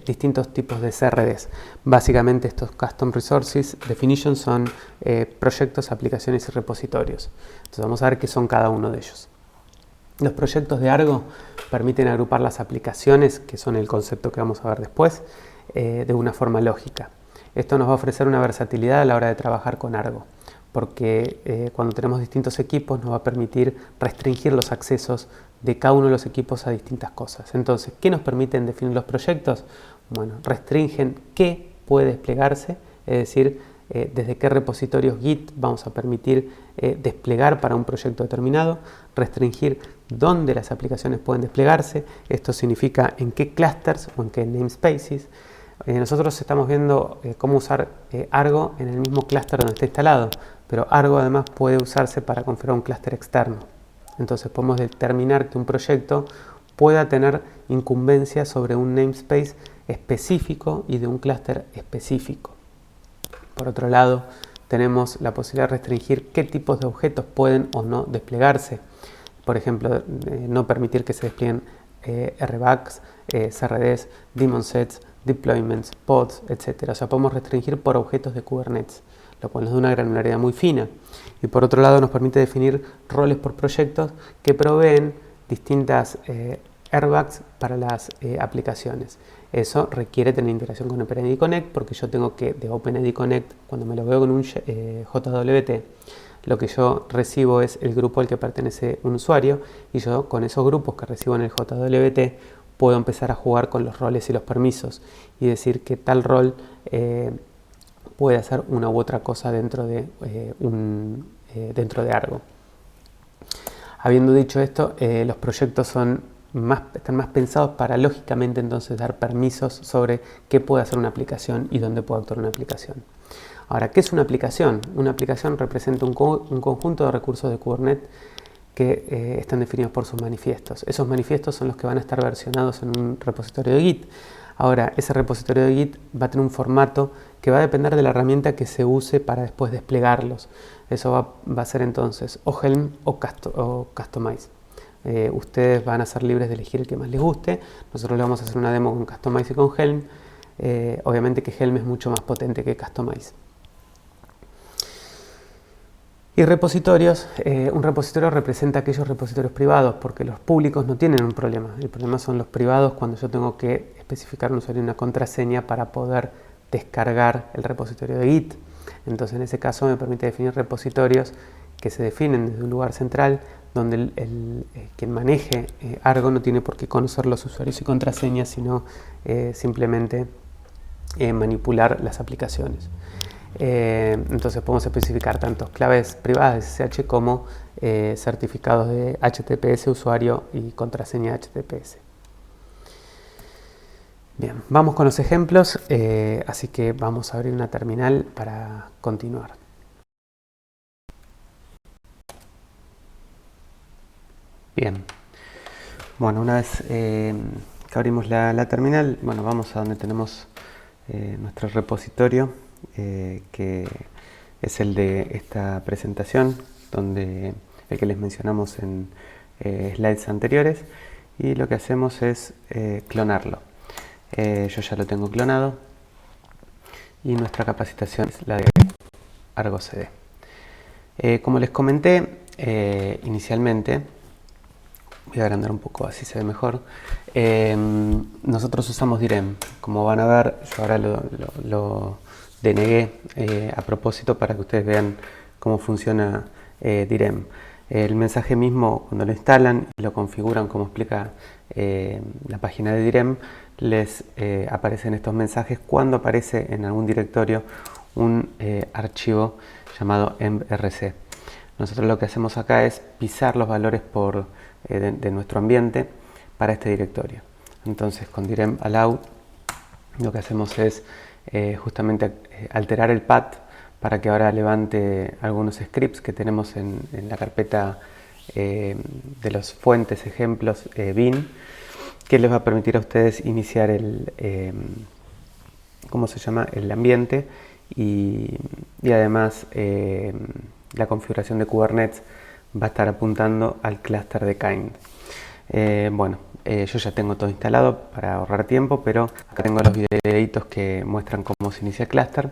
distintos tipos de CRDs. Básicamente estos Custom Resources Definitions son proyectos, aplicaciones y repositorios. Entonces vamos a ver qué son cada uno de ellos. Los proyectos de Argo permiten agrupar las aplicaciones, que son el concepto que vamos a ver después, de una forma lógica. Esto nos va a ofrecer una versatilidad a la hora de trabajar con Argo, porque cuando tenemos distintos equipos nos va a permitir restringir los accesos de cada uno de los equipos a distintas cosas. Entonces, ¿qué nos permiten definir los proyectos? Bueno, restringen qué puede desplegarse, es decir, desde qué repositorios Git vamos a permitir desplegar para un proyecto determinado, restringir dónde las aplicaciones pueden desplegarse, esto significa en qué clusters o en qué namespaces. Nosotros estamos viendo cómo usar Argo en el mismo clúster donde está instalado, pero Argo además puede usarse para configurar un clúster externo. Entonces podemos determinar que un proyecto pueda tener incumbencia sobre un namespace específico y de un clúster específico. Por otro lado, tenemos la posibilidad de restringir qué tipos de objetos pueden o no desplegarse. Por ejemplo, no permitir que se desplieguen RBACs, CRDs, daemon sets, deployments, pods, etc. O sea, podemos restringir por objetos de Kubernetes, lo cual nos da una granularidad muy fina. Y por otro lado nos permite definir roles por proyectos que proveen distintas airbags para las aplicaciones. Eso requiere tener integración con OpenID Connect, porque yo tengo que, de OpenID Connect, cuando me lo veo con un JWT, lo que yo recibo es el grupo al que pertenece un usuario, y yo con esos grupos que recibo en el JWT puedo empezar a jugar con los roles y los permisos y decir que tal rol puede hacer una u otra cosa dentro de Argo. Habiendo dicho esto, los proyectos están más pensados para lógicamente entonces dar permisos sobre qué puede hacer una aplicación y dónde puede actuar una aplicación. Ahora, ¿qué es una aplicación? Una aplicación representa un conjunto de recursos de Kubernetes que están definidos por sus manifiestos. Esos manifiestos son los que van a estar versionados en un repositorio de Git. Ahora, ese repositorio de Git va a tener un formato que va a depender de la herramienta que se use para después desplegarlos. Eso va a ser entonces o Helm o Customize. Ustedes van a ser libres de elegir el que más les guste. Nosotros le vamos a hacer una demo con Customize y con Helm. Obviamente que Helm es mucho más potente que Customize. Y repositorios, un repositorio representa aquellos repositorios privados, porque los públicos no tienen un problema. El problema son los privados cuando yo tengo que especificar un usuario y una contraseña para poder descargar el repositorio de Git. Entonces en ese caso me permite definir repositorios que se definen desde un lugar central, donde quien maneje Argo no tiene por qué conocer los usuarios y contraseñas, sino simplemente manipular las aplicaciones. Entonces podemos especificar tanto claves privadas de SSH como certificados de HTTPS, usuario y contraseña HTTPS. Bien, vamos con los ejemplos, así que vamos a abrir una terminal para continuar. Bien, bueno, una vez que abrimos la terminal, bueno, vamos a donde tenemos nuestro repositorio, que es el de esta presentación, el que les mencionamos en slides anteriores, y lo que hacemos es clonarlo. Yo ya lo tengo clonado y nuestra capacitación es la de Argo CD. Como les comenté inicialmente, voy a agrandar un poco así se ve mejor, nosotros usamos DIREM. Como van a ver, yo ahora lo denegué a propósito para que ustedes vean cómo funciona DIREM. El mensaje mismo, cuando lo instalan y lo configuran como explica la página de DIREM, les aparecen estos mensajes cuando aparece en algún directorio un archivo llamado embrc. Nosotros lo que hacemos acá es pisar los valores de nuestro ambiente para este directorio. Entonces con DIREM allow lo que hacemos es justamente alterar el path para que ahora levante algunos scripts que tenemos en la carpeta de los fuentes, ejemplos, bin, que les va a permitir a ustedes iniciar el ambiente y además la configuración de Kubernetes va a estar apuntando al clúster de Kind. Yo ya tengo todo instalado para ahorrar tiempo, pero acá tengo los videitos que muestran cómo se inicia el clúster.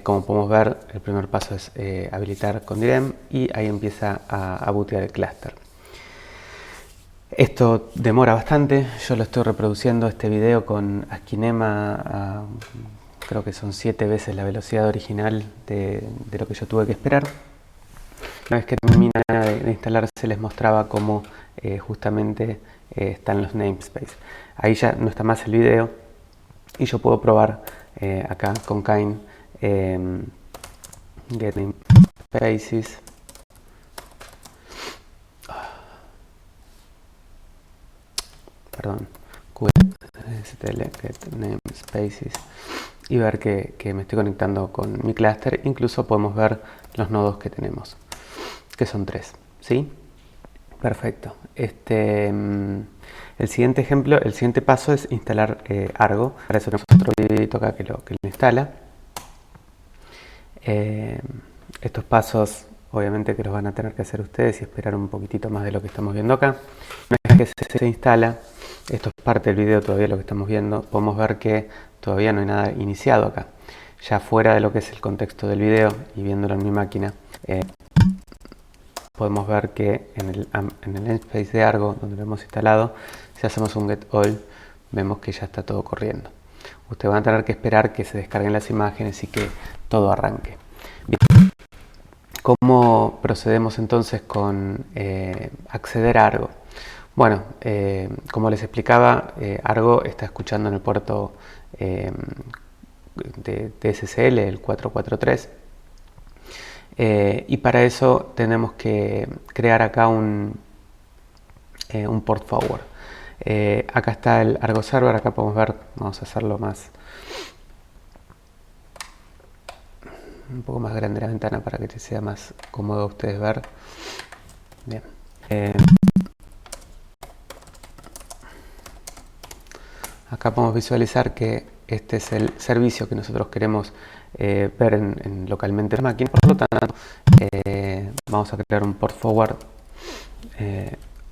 Como podemos ver, el primer paso es habilitar con DIREM y ahí empieza a bootear el clúster. Esto demora bastante. Yo lo estoy reproduciendo este video con ASCII-NEMA creo que son 7 veces la velocidad original de lo que yo tuve que esperar. Una vez que termina de instalarse, les mostraba cómo justamente están los namespaces. Ahí ya no está más el video y yo puedo probar acá con Kind get namespaces. Perdón, get namespaces y ver que me estoy conectando con mi clúster. Incluso podemos ver los nodos que tenemos, que son 3, ¿sí? Perfecto. El siguiente ejemplo, el siguiente paso es instalar Argo. Para eso tenemos otro videito acá que lo instala. Estos pasos obviamente que los van a tener que hacer ustedes y esperar un poquitito más de lo que estamos viendo acá. Una vez que se instala, esto es parte del video todavía lo que estamos viendo, podemos ver que todavía no hay nada iniciado acá. Ya fuera de lo que es el contexto del video y viéndolo en mi máquina, podemos ver que en el namespace de Argo, donde lo hemos instalado, si hacemos un get all, vemos que ya está todo corriendo. Ustedes van a tener que esperar que se descarguen las imágenes y que todo arranque. Bien. ¿Cómo procedemos entonces con acceder a Argo? Bueno, como les explicaba, Argo está escuchando en el puerto de SSL, el 443, y para eso tenemos que crear acá un port forward. Acá está el Argo Server, acá podemos ver, vamos a hacerlo un poco más grande la ventana para que sea más cómodo a ustedes ver. Bien. Acá podemos visualizar que este es el servicio que nosotros queremos ver localmente en la máquina. Por lo tanto, vamos a crear un port forward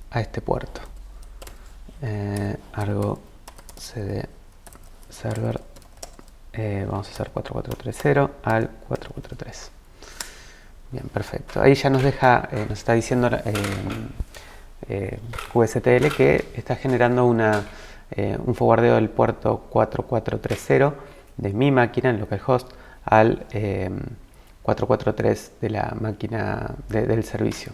a este puerto. Argo CD server. Vamos a hacer 4430 al 443. Bien, perfecto. Ahí ya nos deja, nos está diciendo QSTL que está generando un forwardeo del puerto 4430 de mi máquina en localhost al 443 de la máquina del servicio.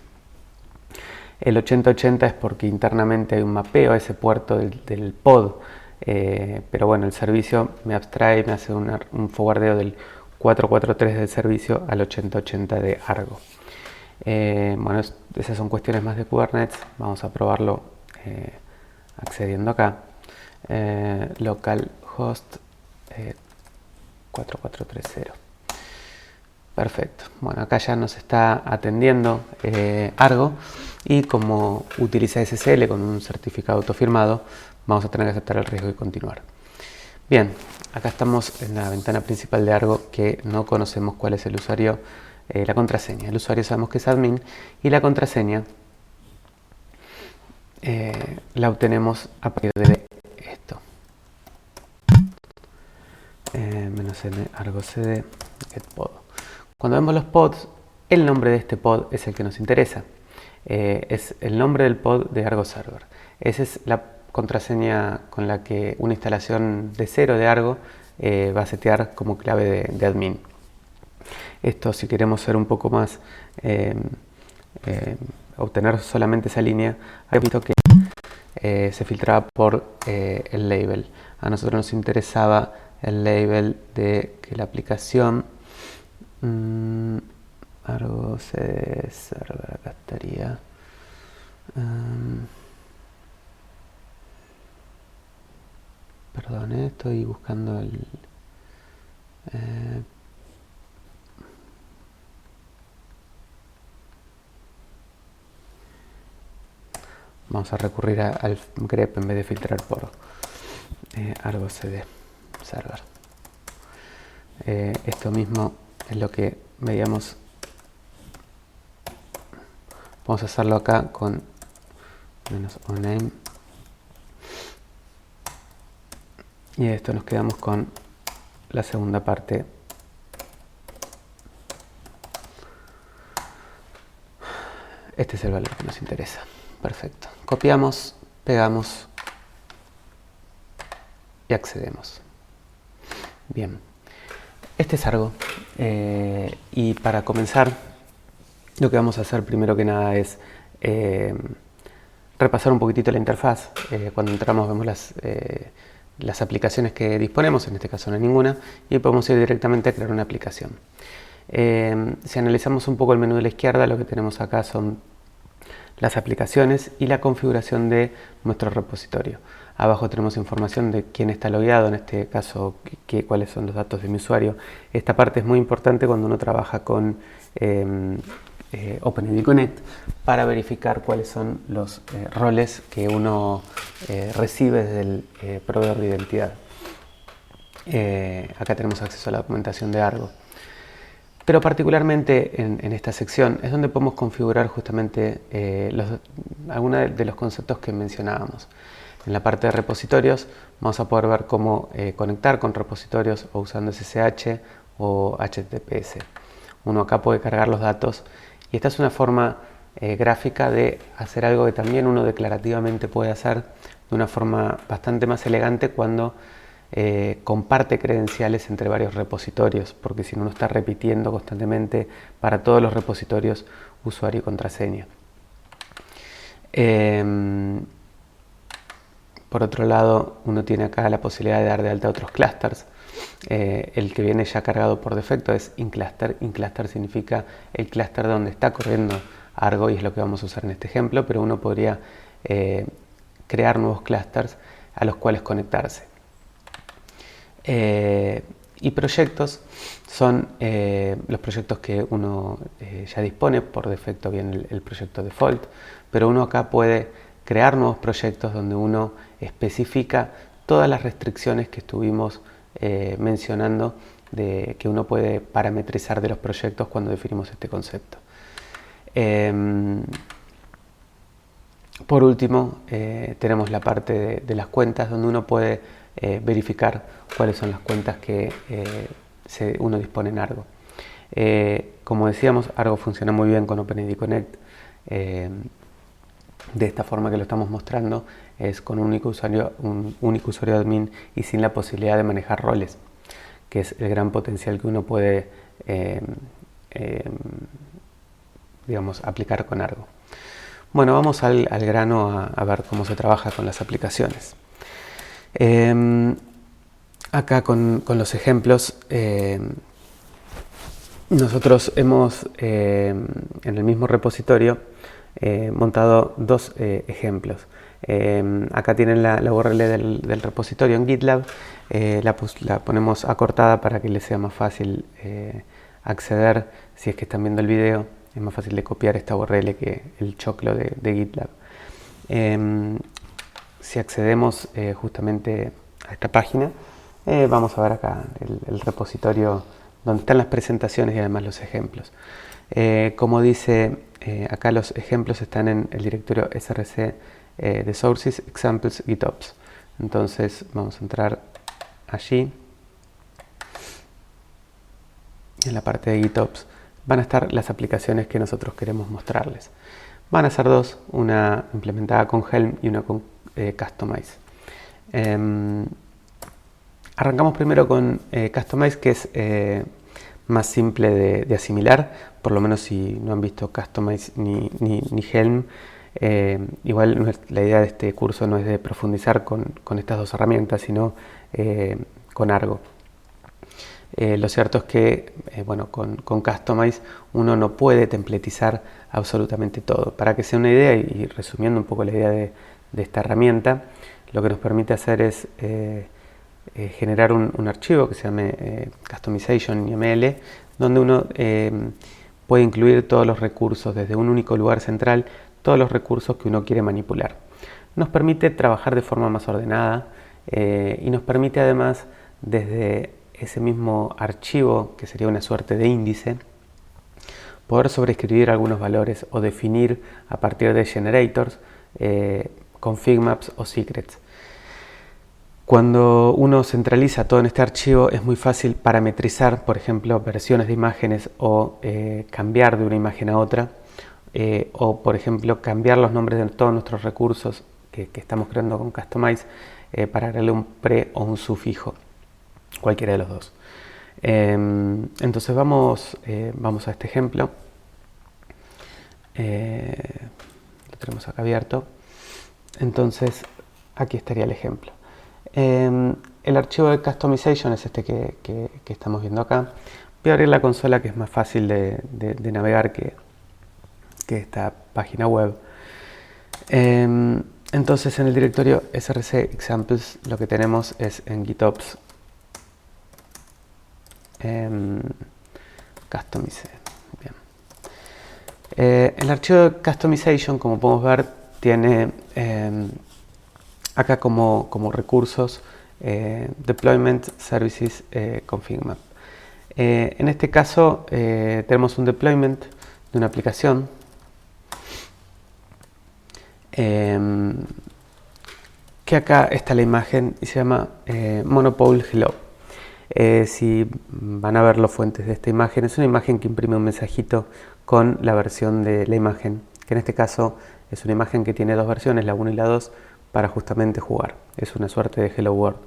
El 8080 es porque internamente hay un mapeo a ese puerto del pod, pero bueno, el servicio me abstrae y me hace un forwardeo del 443 del servicio al 8080 de Argo. Bueno, esas son cuestiones más de Kubernetes. Vamos a probarlo accediendo acá. Localhost 4430. Perfecto. Bueno, acá ya nos está atendiendo Argo, y como utiliza SSL con un certificado autofirmado, vamos a tener que aceptar el riesgo y continuar. Bien, acá estamos en la ventana principal de Argo, que no conocemos cuál es el usuario, la contraseña. El usuario sabemos que es admin, y la contraseña la obtenemos a partir de esto. -n argo cd get pod. Cuando vemos los pods, el nombre de este pod es el que nos interesa. Es el nombre del pod de Argo Server. Esa es la contraseña con la que una instalación de cero de Argo va a setear como clave de admin. Esto, si queremos ser un poco más, obtener solamente esa línea, hay visto que se filtraba por el label. A nosotros nos interesaba el label de que la aplicación Argo CD Server, acá estaría. Perdón, estoy buscando el vamos a recurrir al grep en vez de filtrar por Argo CD Server. Esto mismo es lo que veíamos. Vamos a hacerlo acá con -oname, y esto nos quedamos con la segunda parte. Este es el valor que nos interesa. Perfecto. Copiamos, pegamos y accedemos. Bien. Este es Argo. Y para comenzar, lo que vamos a hacer primero que nada es repasar un poquitito la interfaz. Cuando entramos vemos las aplicaciones que disponemos, en este caso no hay ninguna, y podemos ir directamente a crear una aplicación. Si analizamos un poco el menú de la izquierda, lo que tenemos acá son las aplicaciones y la configuración de nuestro repositorio. Abajo tenemos información de quién está logueado, en este caso cuáles son los datos de mi usuario. Esta parte es muy importante cuando uno trabaja con OpenID Connect para verificar cuáles son los roles que uno recibe desde el proveedor de identidad. Acá tenemos acceso a la documentación de Argo. Pero particularmente en esta sección es donde podemos configurar justamente algunos de los conceptos que mencionábamos. En la parte de repositorios vamos a poder ver cómo conectar con repositorios o usando SSH o HTTPS. Uno acá puede cargar los datos, y esta es una forma gráfica de hacer algo que también uno declarativamente puede hacer de una forma bastante más elegante cuando comparte credenciales entre varios repositorios, porque si no uno está repitiendo constantemente para todos los repositorios usuario y contraseña. Por otro lado, uno tiene acá la posibilidad de dar de alta otros clusters. El que viene ya cargado por defecto es incluster. Incluster significa el clúster donde está corriendo Argo y es lo que vamos a usar en este ejemplo, pero uno podría crear nuevos clusters a los cuales conectarse. Y proyectos son los proyectos que uno ya dispone. Por defecto viene el proyecto default, pero uno acá puede crear nuevos proyectos donde uno especifica todas las restricciones que estuvimos mencionando de que uno puede parametrizar de los proyectos cuando definimos este concepto. Por último, tenemos la parte de las cuentas donde uno puede verificar cuáles son las cuentas que uno dispone en Argo. Como decíamos, Argo funciona muy bien con OpenID Connect. De esta forma que lo estamos mostrando es con un único usuario admin y sin la posibilidad de manejar roles, que es el gran potencial que uno puede digamos, aplicar con Argo. Bueno, vamos al grano a ver cómo se trabaja con las aplicaciones. Acá con los ejemplos, nosotros hemos en el mismo repositorio montado dos ejemplos. Acá tienen la URL del repositorio en GitLab. La ponemos acortada para que les sea más fácil acceder. Si es que están viendo el video, es más fácil de copiar esta URL que el choclo de GitLab. Si accedemos justamente a esta página, vamos a ver acá el repositorio donde están las presentaciones y además los ejemplos. Como dice, acá los ejemplos están en el directorio src de Sources, Examples, GitOps. Entonces vamos a entrar allí. En la parte de GitOps van a estar las aplicaciones que nosotros queremos mostrarles. Van a ser dos, una implementada con Helm y una con Kustomize. Arrancamos primero con Kustomize, que es más simple de asimilar, por lo menos si no han visto Kustomize ni Helm. Igual la idea de este curso no es de profundizar con estas dos herramientas, sino con Argo. Lo cierto es que bueno, con Kustomize uno no puede templetizar absolutamente todo. Para que sea una idea, y resumiendo un poco la idea de esta herramienta, lo que nos permite hacer es generar un archivo que se llame customization.yml, donde uno puede incluir todos los recursos desde un único lugar central, todos los recursos que uno quiere manipular. Nos permite trabajar de forma más ordenada y nos permite además desde ese mismo archivo, que sería una suerte de índice, poder sobreescribir algunos valores o definir a partir de generators, config maps o secrets. Cuando uno centraliza todo en este archivo es muy fácil parametrizar, por ejemplo, versiones de imágenes o cambiar de una imagen a otra, o por ejemplo cambiar los nombres de todos nuestros recursos que estamos creando con Kustomize para agregarle un pre o un sufijo, cualquiera de los dos. Entonces vamos a este ejemplo. Lo tenemos acá abierto. Entonces aquí estaría el ejemplo. El archivo de customization es este que estamos viendo acá. Voy a abrir la consola, que es más fácil de navegar que esta página web. Entonces en el directorio src examples lo que tenemos es en GitOps Kustomize. Bien. El archivo de customization, como podemos ver, tiene acá como recursos deployment, services, config map. En este caso tenemos un deployment de una aplicación que acá está la imagen y se llama Monopole Hello. Si van a ver las fuentes de esta imagen, es una imagen que imprime un mensajito con la versión de la imagen, que en este caso es una imagen que tiene dos versiones, la 1 y la 2, para justamente jugar. Es una suerte de Hello World.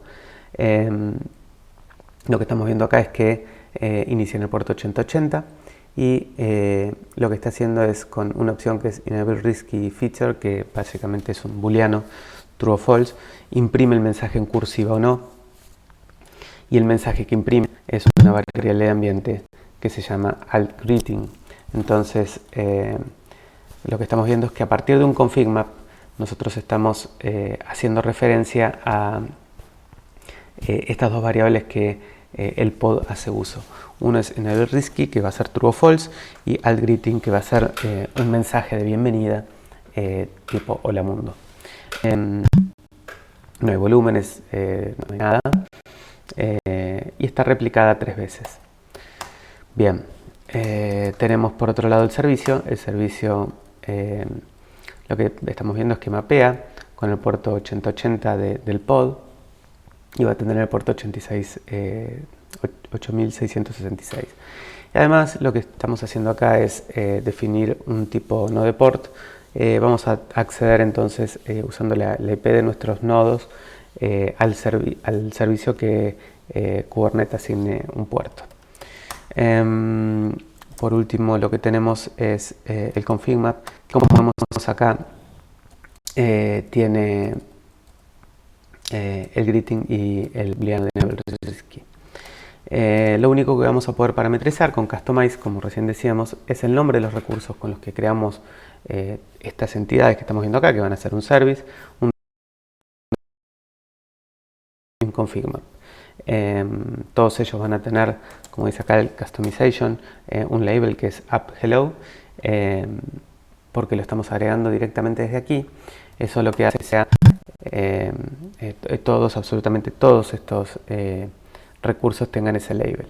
Lo que estamos viendo acá es que inicia en el puerto 8080 y lo que está haciendo es con una opción que es Enable Risky Feature, que básicamente es un booleano true o false, imprime el mensaje en cursiva o no, y el mensaje que imprime es una variable de ambiente que se llama alt_greeting. Entonces lo que estamos viendo es que a partir de un config map nosotros estamos haciendo referencia a estas dos variables que el pod hace uso. Uno es enable risky, que va a ser true o false, y alt_greeting, que va a ser un mensaje de bienvenida tipo hola mundo. No hay volúmenes, no hay nada, y está replicada 3 veces. Bien, tenemos por otro lado el servicio. El servicio lo que estamos viendo es que mapea con el puerto 8080 del pod y va a tener el puerto 8666. Y además lo que estamos haciendo acá es definir un tipo no de port. Vamos a acceder entonces usando la IP de nuestros nodos al servicio que Kubernetes asigne un puerto. Por último, lo que tenemos es el config map. Como vemos acá, tiene el greeting y el booleano de enable risky. Lo único que vamos a poder parametrizar con Customize, como recién decíamos, es el nombre de los recursos con los que creamos estas entidades que estamos viendo acá, que van a ser un service, un config map. Todos ellos van a tener, como dice acá el customization, un label que es app hello, porque lo estamos agregando directamente desde aquí. Eso lo que hace sea absolutamente todos estos recursos tengan ese label.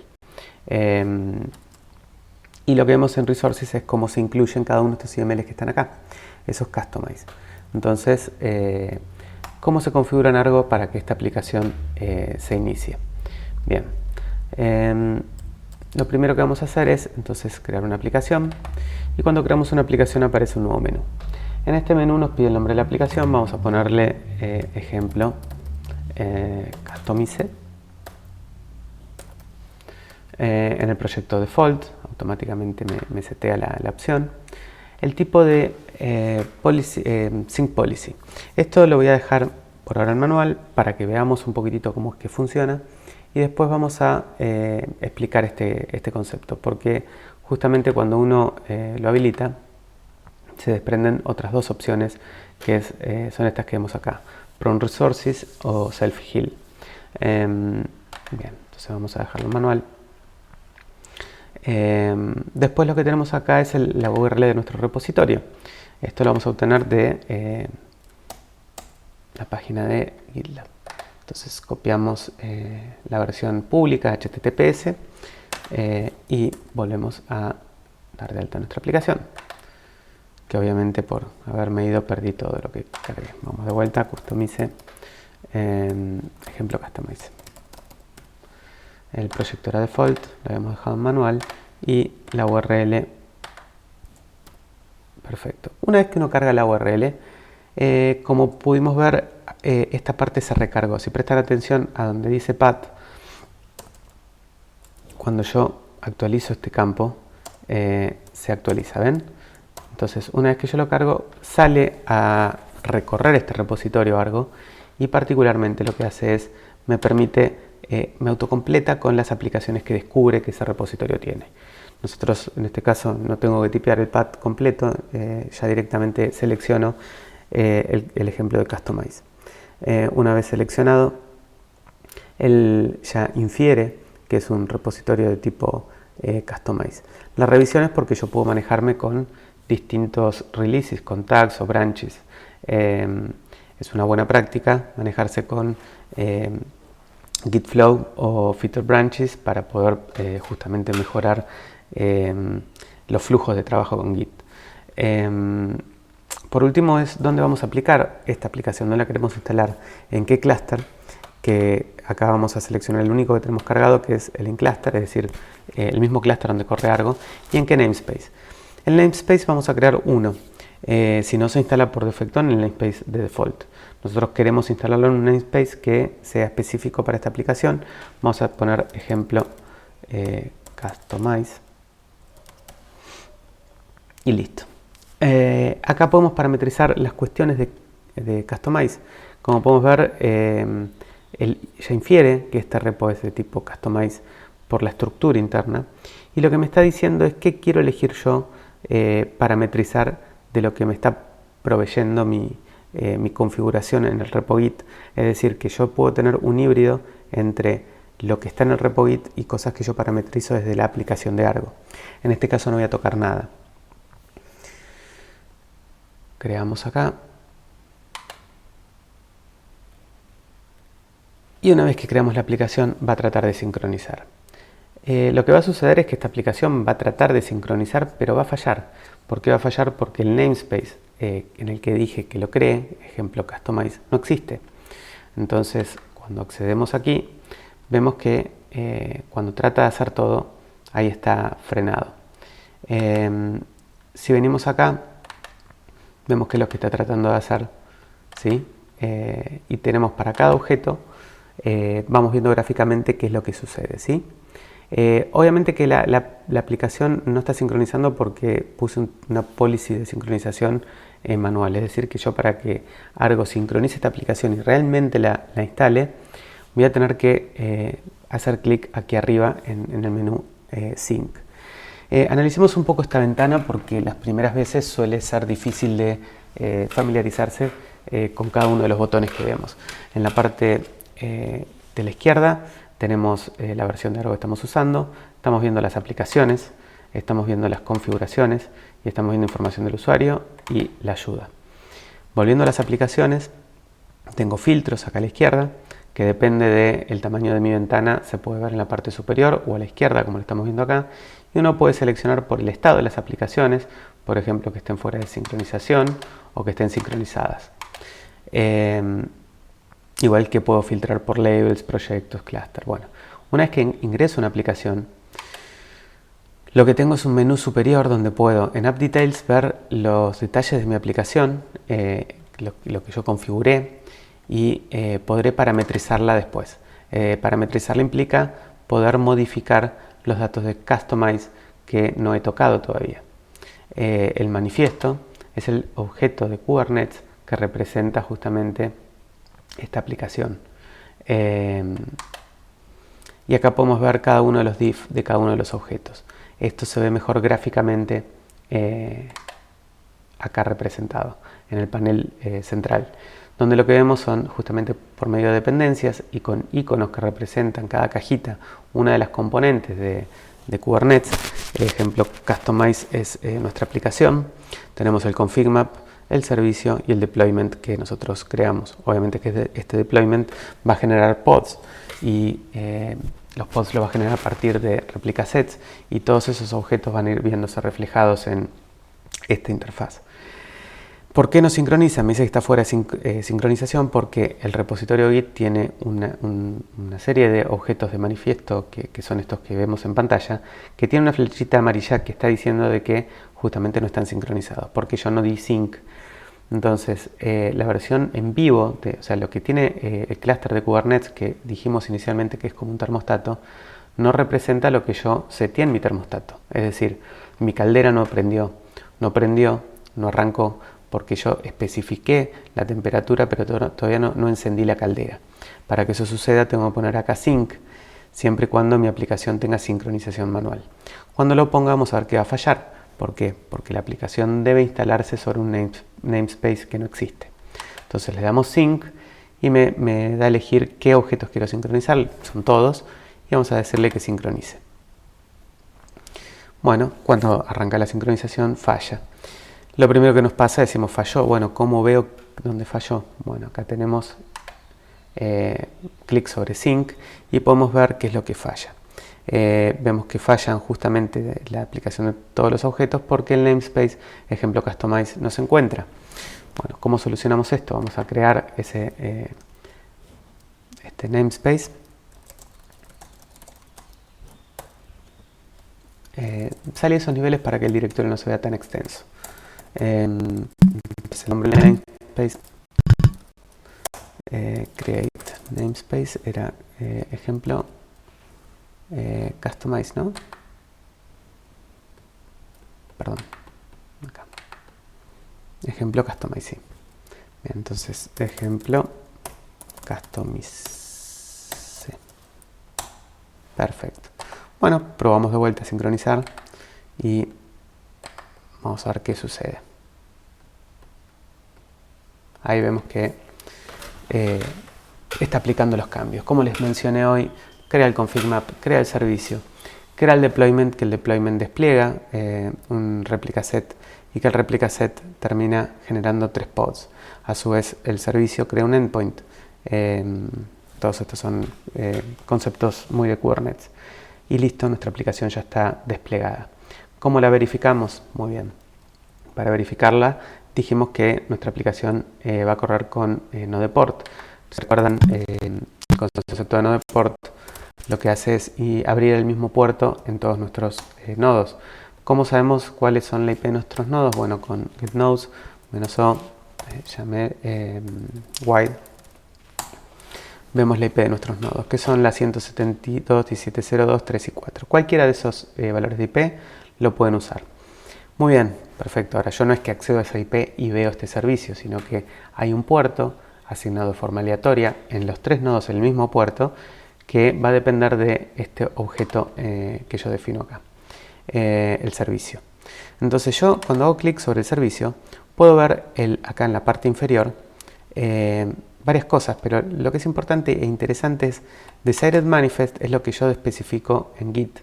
Y lo que vemos en Resources es cómo se incluyen cada uno de estos UMLs que están acá, esos Customize. Entonces, cómo se configura en Argo para que esta aplicación se inicie. Bien, lo primero que vamos a hacer es entonces crear una aplicación, y cuando creamos una aplicación aparece un nuevo menú. En este menú nos pide el nombre de la aplicación. Vamos a ponerle ejemplo Customize. En el proyecto default automáticamente me setea la opción. El tipo de sync policy. Esto lo voy a dejar por ahora en manual para que veamos un poquitito cómo es que funciona, y después vamos a explicar este concepto, porque justamente cuando uno lo habilita se desprenden otras dos opciones, que son estas que vemos acá, Prone Resources o Self Heal. Bien, entonces vamos a dejarlo en manual. Después lo que tenemos acá es la URL de nuestro repositorio. Esto lo vamos a obtener de la página de GitLab. Entonces copiamos la versión pública HTTPS y volvemos a dar de alta nuestra aplicación, que obviamente por haberme ido perdí todo lo que cargué. Vamos de vuelta, Customize, ejemplo Customize. El proyecto era default, lo habíamos dejado en manual, y la URL, perfecto. Una vez que uno carga la URL, como pudimos ver, esta parte se recargó. Si prestan atención a donde dice path, cuando yo actualizo este campo, se actualiza, ¿ven? Entonces, una vez que yo lo cargo, sale a recorrer este repositorio Argo, y particularmente lo que hace es, me autocompleta con las aplicaciones que descubre que ese repositorio tiene. Nosotros, en este caso, no tengo que tipear el path completo, ya directamente selecciono el ejemplo de Customize. Una vez seleccionado, él ya infiere que es un repositorio de tipo Customize. La revisión es porque yo puedo manejarme con distintos releases, con tags o branches. Es una buena práctica manejarse con Git Flow o Feature Branches para poder justamente mejorar los flujos de trabajo con Git. Por último es dónde vamos a aplicar esta aplicación, dónde la queremos instalar, en qué clúster, que acá vamos a seleccionar el único que tenemos cargado, que es el in-cluster, es decir, el mismo clúster donde corre Argo, y en qué namespace. El namespace vamos a crear uno. si no se instala por defecto en el namespace de default. Nosotros queremos instalarlo en un namespace que sea específico para esta aplicación. Vamos a poner ejemplo customize y listo. Acá podemos parametrizar las cuestiones de customize. Como podemos ver, ya infiere que este repo es de tipo customize por la estructura interna, y lo que me está diciendo es qué quiero elegir yo parametrizar de lo que me está proveyendo mi configuración en el repo Git. Es decir, que yo puedo tener un híbrido entre lo que está en el repo Git y cosas que yo parametrizo desde la aplicación de Argo. En este caso no voy a tocar nada. Creamos acá. Y una vez que creamos la aplicación va a tratar de sincronizar. Lo que va a suceder es que esta aplicación va a tratar de sincronizar, pero va a fallar. ¿Por qué va a fallar? Porque el namespace en el que dije que lo cree, ejemplo customize, no existe. Entonces, cuando accedemos aquí, vemos que cuando trata de hacer todo, ahí está frenado. Si venimos acá, vemos que es lo que está tratando de hacer, ¿sí? Y tenemos para cada objeto, vamos viendo gráficamente qué es lo que sucede, ¿sí? Obviamente que la aplicación no está sincronizando porque puse una policy de sincronización manual. Es decir, que yo para que Argo sincronice esta aplicación y realmente la instale, voy a tener que hacer clic aquí arriba en el menú Sync. Analicemos un poco esta ventana porque las primeras veces suele ser difícil de familiarizarse con cada uno de los botones que vemos. En la parte de la izquierda tenemos la versión de Argo que estamos usando, estamos viendo las aplicaciones, estamos viendo las configuraciones y estamos viendo información del usuario y la ayuda. Volviendo a las aplicaciones, tengo filtros acá a la izquierda, que depende del tamaño de mi ventana, se puede ver en la parte superior o a la izquierda, como lo estamos viendo acá, y uno puede seleccionar por el estado de las aplicaciones, por ejemplo, que estén fuera de sincronización o que estén sincronizadas. Igual que puedo filtrar por labels, proyectos, cluster. Bueno, una vez que ingreso a una aplicación, lo que tengo es un menú superior donde puedo en App Details ver los detalles de mi aplicación, lo que yo configuré, y podré parametrizarla después. Parametrizarla implica poder modificar los datos de Customize que no he tocado todavía. El manifiesto es el objeto de Kubernetes que representa justamente esta aplicación. Y acá podemos ver cada uno de los div de cada uno de los objetos. Esto se ve mejor gráficamente acá representado en el panel central, donde lo que vemos son justamente por medio de dependencias y con iconos que representan cada cajita una de las componentes de Kubernetes. El ejemplo Customize es nuestra aplicación. Tenemos el config map, el servicio y el deployment que nosotros creamos. Obviamente que este deployment va a generar pods y los pods los va a generar a partir de replica sets y todos esos objetos van a ir viéndose reflejados en esta interfaz. ¿Por qué no sincroniza? Me dice que está fuera de sincronización porque el repositorio Git tiene una serie de objetos de manifiesto que son estos que vemos en pantalla, que tiene una flechita amarilla que está diciendo de que justamente no están sincronizados, porque yo no di sync. Entonces, la versión en vivo, o sea, lo que tiene el clúster de Kubernetes, que dijimos inicialmente que es como un termostato, no representa lo que yo seteé en mi termostato. Es decir, mi caldera no prendió, no arrancó, porque yo especifiqué la temperatura, pero todavía no encendí la caldera. Para que eso suceda, tengo que poner acá sync, siempre y cuando mi aplicación tenga sincronización manual. Cuando lo ponga, vamos a ver que va a fallar. ¿Por qué? Porque la aplicación debe instalarse sobre un namespace que no existe. Entonces le damos sync y me da a elegir qué objetos quiero sincronizar. Son todos. Y vamos a decirle que sincronice. Bueno, cuando arranca la sincronización, falla. Lo primero que nos pasa, decimos falló. Bueno, ¿cómo veo dónde falló? Bueno, acá tenemos clic sobre sync y podemos ver qué es lo que falla. Vemos que fallan justamente la aplicación de todos los objetos porque el namespace, ejemplo Customize, no se encuentra. Bueno, ¿cómo solucionamos esto? Vamos a crear este namespace. Sale esos niveles para que el directorio no se vea tan extenso. Es el nombre de namespace. Create namespace era ejemplo customize, ¿no? Perdón, acá. Ejemplo customize, sí. Bien, entonces ejemplo customize. Perfecto. Bueno, probamos de vuelta a sincronizar y vamos a ver qué sucede. Ahí vemos que está aplicando los cambios. Como les mencioné hoy, crea el config map, crea el servicio, crea el deployment, que el deployment despliega un replica set y que el replica set termina generando 3 pods. A su vez, el servicio crea un endpoint. Todos estos son conceptos muy de Kubernetes. Y listo, nuestra aplicación ya está desplegada. ¿Cómo la verificamos? Muy bien. Para verificarla, dijimos que nuestra aplicación va a correr con Nodeport. ¿Se recuerdan? El concepto de Nodeport lo que hace es abrir el mismo puerto en todos nuestros nodos. ¿Cómo sabemos cuáles son la IP de nuestros nodos? Bueno, con getNodes -o llamé wide. Vemos la IP de nuestros nodos, que son las 172.17.02, 3 y 4. Cualquiera de esos valores de IP lo pueden usar. Muy bien, perfecto. Ahora yo no es que accedo a esa IP y veo este servicio, sino que hay un puerto asignado de forma aleatoria en los 3 nodos en el mismo puerto que va a depender de este objeto que yo defino acá, el servicio. Entonces yo cuando hago clic sobre el servicio puedo ver acá en la parte inferior varias cosas, pero lo que es importante e interesante es Desired Manifest es lo que yo especifico en Git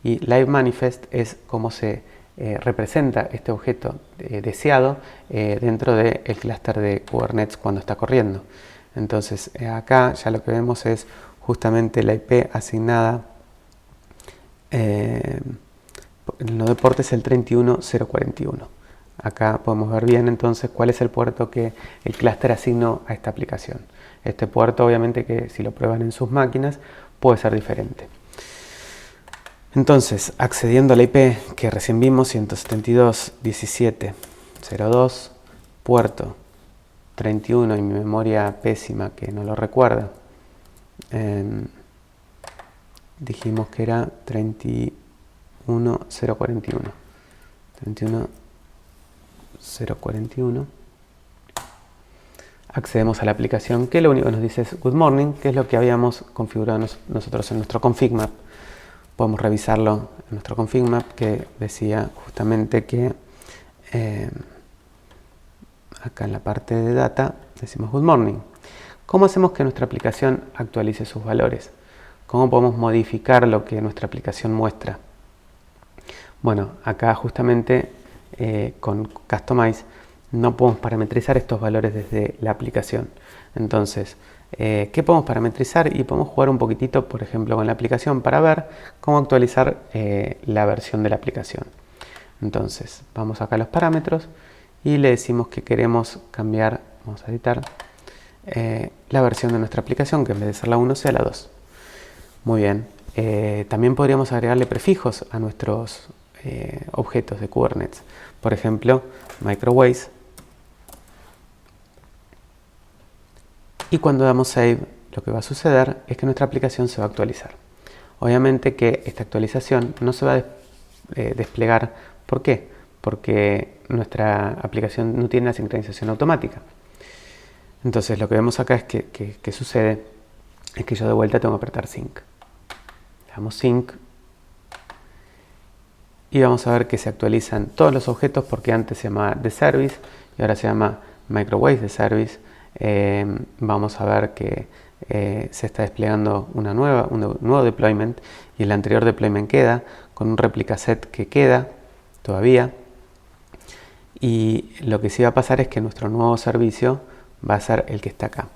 y Live Manifest es cómo se representa este objeto deseado dentro del clúster de Kubernetes cuando está corriendo. Entonces acá ya lo que vemos es justamente la IP asignada. El Nodeport es el 31041. Acá podemos ver bien entonces cuál es el puerto que el clúster asignó a esta aplicación. Este puerto obviamente que si lo prueban en sus máquinas puede ser diferente. Entonces, accediendo a la IP que recién vimos, 172.17.02, puerto 31 y mi memoria pésima que no lo recuerda, dijimos que era 31041. 31041. Accedemos a la aplicación que lo único que nos dice es Good Morning, que es lo que habíamos configurado nosotros en nuestro config map. Podemos revisarlo en nuestro config map que decía justamente que acá en la parte de data decimos Good Morning. ¿Cómo hacemos que nuestra aplicación actualice sus valores? ¿Cómo podemos modificar lo que nuestra aplicación muestra? Bueno, acá justamente con Customize no podemos parametrizar estos valores desde la aplicación. Entonces, ¿qué podemos parametrizar? Y podemos jugar un poquitito, por ejemplo, con la aplicación para ver cómo actualizar la versión de la aplicación. Entonces, vamos acá a los parámetros y le decimos que queremos cambiar, vamos a editar, la versión de nuestra aplicación, que en vez de ser la 1 sea la 2. Muy bien. También podríamos agregarle prefijos a nuestros objetos de Kubernetes. Por ejemplo, microwaves. Y cuando damos save, lo que va a suceder es que nuestra aplicación se va a actualizar. Obviamente que esta actualización no se va a desplegar. ¿Por qué? Porque nuestra aplicación no tiene la sincronización automática. Entonces lo que vemos acá es que sucede es que yo de vuelta tengo que apretar sync. Le damos sync y vamos a ver que se actualizan todos los objetos porque antes se llamaba The Service y ahora se llama Microwaves The Service. Vamos a ver que se está desplegando un nuevo deployment y el anterior deployment queda con un replica set que queda todavía, y lo que sí va a pasar es que nuestro nuevo servicio va a ser el que está acá.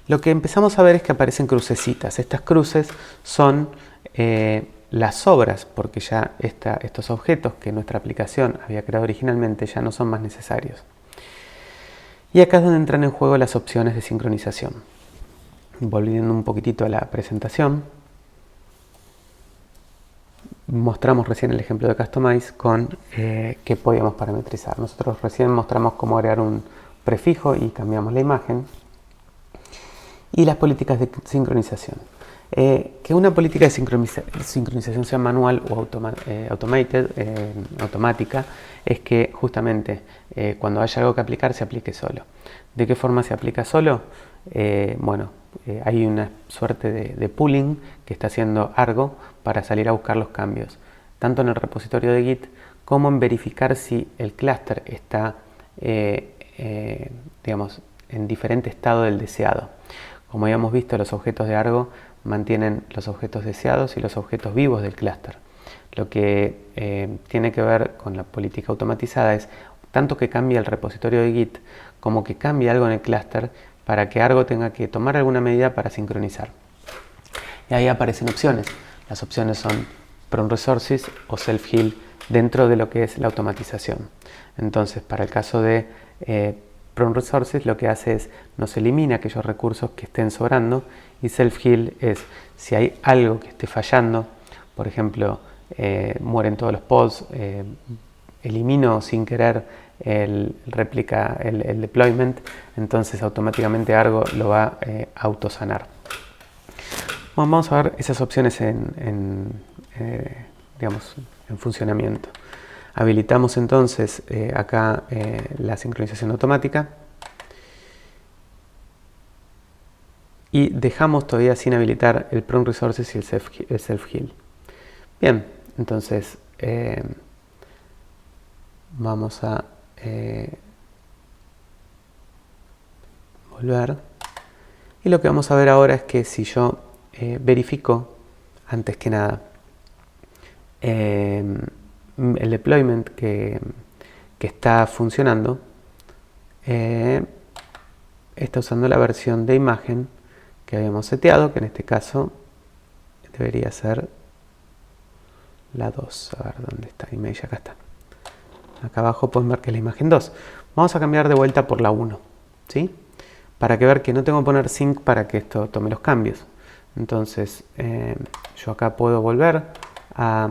Lo que empezamos a ver es que aparecen crucecitas. Estas cruces son las sobras, porque ya estos objetos que nuestra aplicación había creado originalmente ya no son más necesarios. Y acá es donde entran en juego las opciones de sincronización. Volviendo un poquitito a la presentación, mostramos recién el ejemplo de Customize con qué podíamos parametrizar. Nosotros recién mostramos cómo agregar un prefijo y cambiamos la imagen. Y las políticas de sincronización. Que una política de sincronización sea manual o automática, es que justamente cuando haya algo que aplicar, se aplique solo. ¿De qué forma se aplica solo? Hay una suerte de pooling que está haciendo Argo para salir a buscar los cambios, tanto en el repositorio de Git como en verificar si el clúster está en diferente estado del deseado. Como habíamos visto, los objetos de Argo mantienen los objetos deseados y los objetos vivos del clúster. Lo que tiene que ver con la política automatizada es tanto que cambie el repositorio de Git como que cambie algo en el clúster para que Argo tenga que tomar alguna medida para sincronizar. Y ahí aparecen opciones. Las opciones son Prone Resources o Self-Heal dentro de lo que es la automatización. Entonces, para el caso de Prone Resources, lo que hace es nos elimina aquellos recursos que estén sobrando, y Self-Heal es si hay algo que esté fallando, por ejemplo, mueren todos los pods, elimino sin querer el deployment, entonces automáticamente Argo lo va a autosanar. Vamos a ver esas opciones en funcionamiento. Habilitamos entonces acá la sincronización automática y dejamos todavía sin habilitar el Prone Resources y el Self-Heal. Bien, entonces vamos a volver, y lo que vamos a ver ahora es que si yo verifico antes que nada el deployment que está funcionando, está usando la versión de imagen que habíamos seteado, que en este caso debería ser la 2. A ver, ¿dónde está? Image, acá está. Acá abajo pueden ver que es la imagen 2. Vamos a cambiar de vuelta por la 1, ¿sí? Para que ver que no tengo que poner sync para que esto tome los cambios. Entonces, yo acá puedo volver a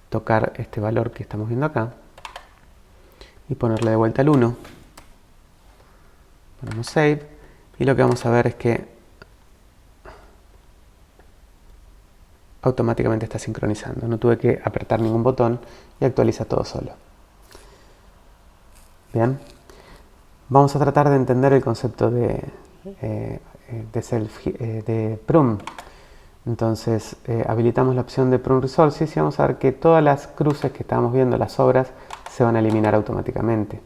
tocar este valor que estamos viendo acá y ponerle de vuelta al 1. Ponemos save y lo que vamos a ver es que automáticamente está sincronizando. No tuve que apretar ningún botón y actualiza todo solo. Bien, vamos a tratar de entender el concepto de Prune. Entonces habilitamos la opción de Prune Resources y vamos a ver que todas las cruces que estábamos viendo, las sobras, se van a eliminar automáticamente.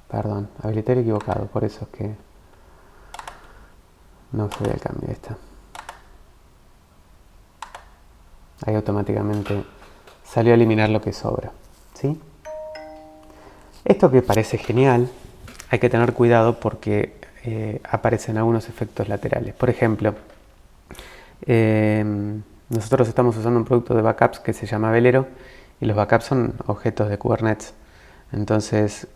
Perdón, habilité el equivocado, por eso es que no fue el cambio. Ahí está. Ahí automáticamente salió a eliminar lo que sobra, ¿sí? Esto que parece genial, hay que tener cuidado porque aparecen algunos efectos laterales. Por ejemplo, nosotros estamos usando un producto de backups que se llama Velero, y los backups son objetos de Kubernetes. Entonces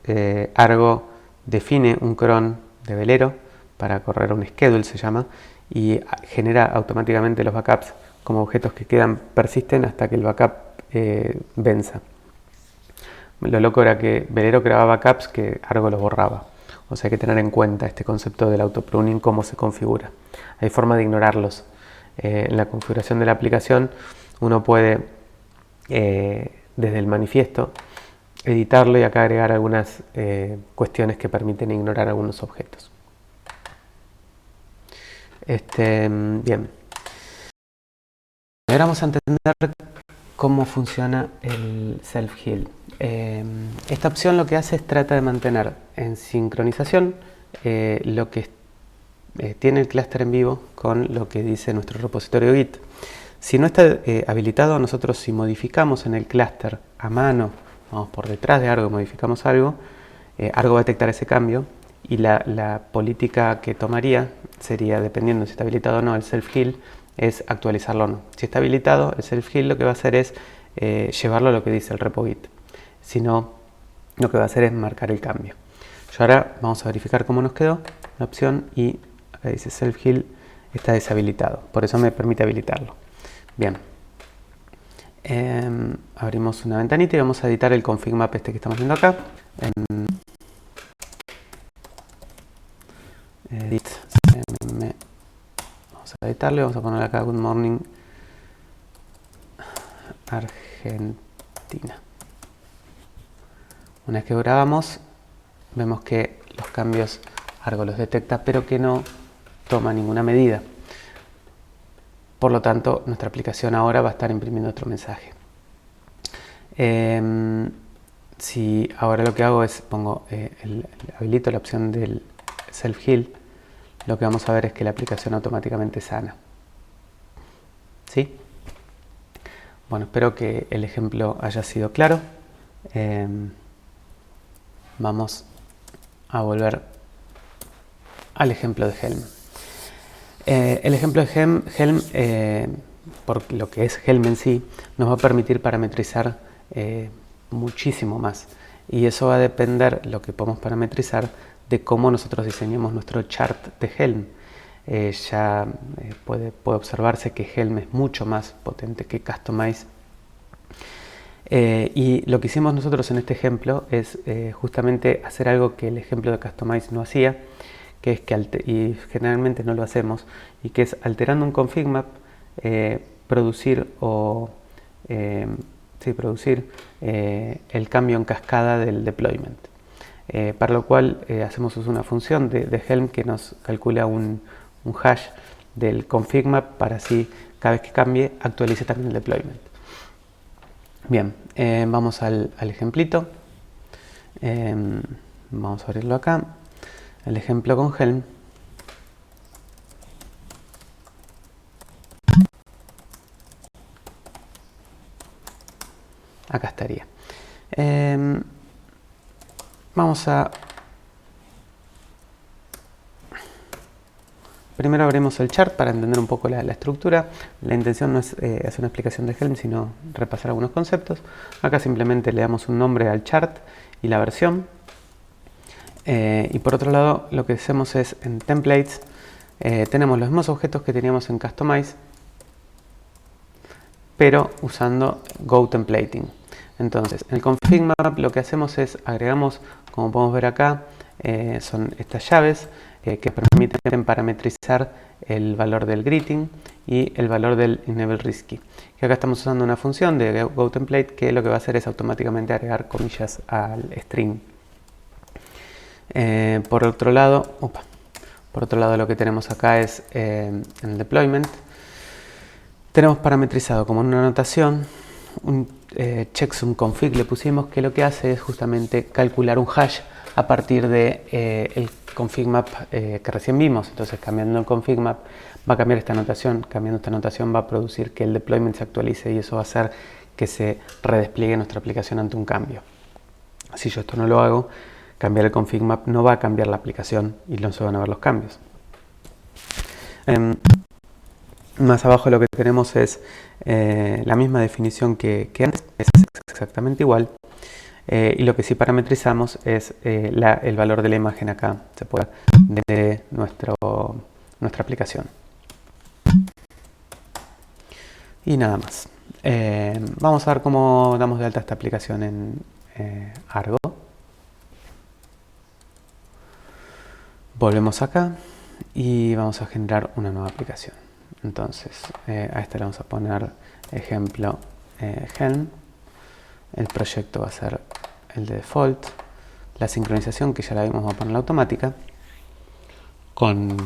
Argo define un cron de Velero para correr un schedule, se llama, y genera automáticamente los backups como objetos que persisten hasta que el backup venza. Lo loco era que Velero creaba backups que Argo los borraba. O sea, hay que tener en cuenta este concepto del autopruning, cómo se configura. Hay forma de ignorarlos. En la configuración de la aplicación uno puede, desde el manifiesto, editarlo y acá agregar algunas cuestiones que permiten ignorar algunos objetos. Bien. Ahora vamos a entender cómo funciona el Self-Heal. Esta opción lo que hace es trata de mantener en sincronización lo que tiene el clúster en vivo con lo que dice nuestro repositorio Git. Si no está habilitado, nosotros si modificamos en el clúster a mano, vamos por detrás de Argo, modificamos algo, Argo va a detectar ese cambio y la política que tomaría sería, dependiendo si está habilitado o no el Self-Heal, es actualizarlo o no. Si está habilitado, el self-heal lo que va a hacer es llevarlo a lo que dice el repo Git. Si no, lo que va a hacer es marcar el cambio. Yo ahora vamos a verificar cómo nos quedó la opción y acá dice self-heal está deshabilitado. Por eso me permite habilitarlo. Bien. Abrimos una ventanita y vamos a editar el config map este que estamos viendo acá. Edit CMM. Vamos a editarlo y vamos a poner acá Good Morning Argentina. Una vez que grabamos, vemos que los cambios Argo los detecta, pero que no toma ninguna medida. Por lo tanto, nuestra aplicación ahora va a estar imprimiendo otro mensaje. Si ahora lo que hago es habilito la opción del self-heal, lo que vamos a ver es que la aplicación automáticamente sana. ¿Sí? Bueno, espero que el ejemplo haya sido claro. Vamos a volver al ejemplo de Helm. El ejemplo de Helm, por lo que es Helm en sí, nos va a permitir parametrizar muchísimo más. Y eso va a depender, lo que podemos parametrizar, de cómo nosotros diseñemos nuestro chart de Helm. Puede observarse que Helm es mucho más potente que Kustomize. Y lo que hicimos nosotros en este ejemplo es justamente hacer algo que el ejemplo de Kustomize no hacía, que es y generalmente no lo hacemos, y que es alterando un config map, producir el cambio en cascada del deployment. Para lo cual hacemos uso de una función de Helm que nos calcula un hash del config map para así cada vez que cambie actualice también el deployment. Bien, vamos al ejemplito. Vamos a abrirlo acá. El ejemplo con Helm. Acá estaría. Vamos a... Primero abrimos el chart para entender un poco la estructura. La intención no es hacer una explicación de Helm, sino repasar algunos conceptos. Acá simplemente le damos un nombre al chart y la versión. Y por otro lado, lo que hacemos es en templates, tenemos los mismos objetos que teníamos en Kustomize, pero usando GoTemplating. Entonces, en el config map lo que hacemos es agregamos, como podemos ver acá, son estas llaves que permiten parametrizar el valor del greeting y el valor del enable risky. Y acá estamos usando una función de GoTemplate que lo que va a hacer es automáticamente agregar comillas al string. Por otro lado, lo que tenemos acá es en el deployment. Tenemos parametrizado como en una anotación un checksum config le pusimos, que lo que hace es justamente calcular un hash a partir de el config map que recién vimos. Entonces, cambiando el config map va a cambiar esta anotación. Cambiando esta anotación va a producir que el deployment se actualice y eso va a hacer que se redespliegue nuestra aplicación ante un cambio. Si yo esto no lo hago, cambiar el config map no va a cambiar la aplicación y no se van a ver los cambios. Más abajo lo que tenemos es la misma definición que antes, es exactamente igual. Y lo que sí parametrizamos es el valor de la imagen acá, se puede ver de nuestra aplicación. Y nada más. Vamos a ver cómo damos de alta esta aplicación en Argo. Volvemos acá y vamos a generar una nueva aplicación. Entonces, a esta le vamos a poner ejemplo Helm. El proyecto va a ser el de default. La sincronización, que ya la vimos, vamos a ponerla automática, con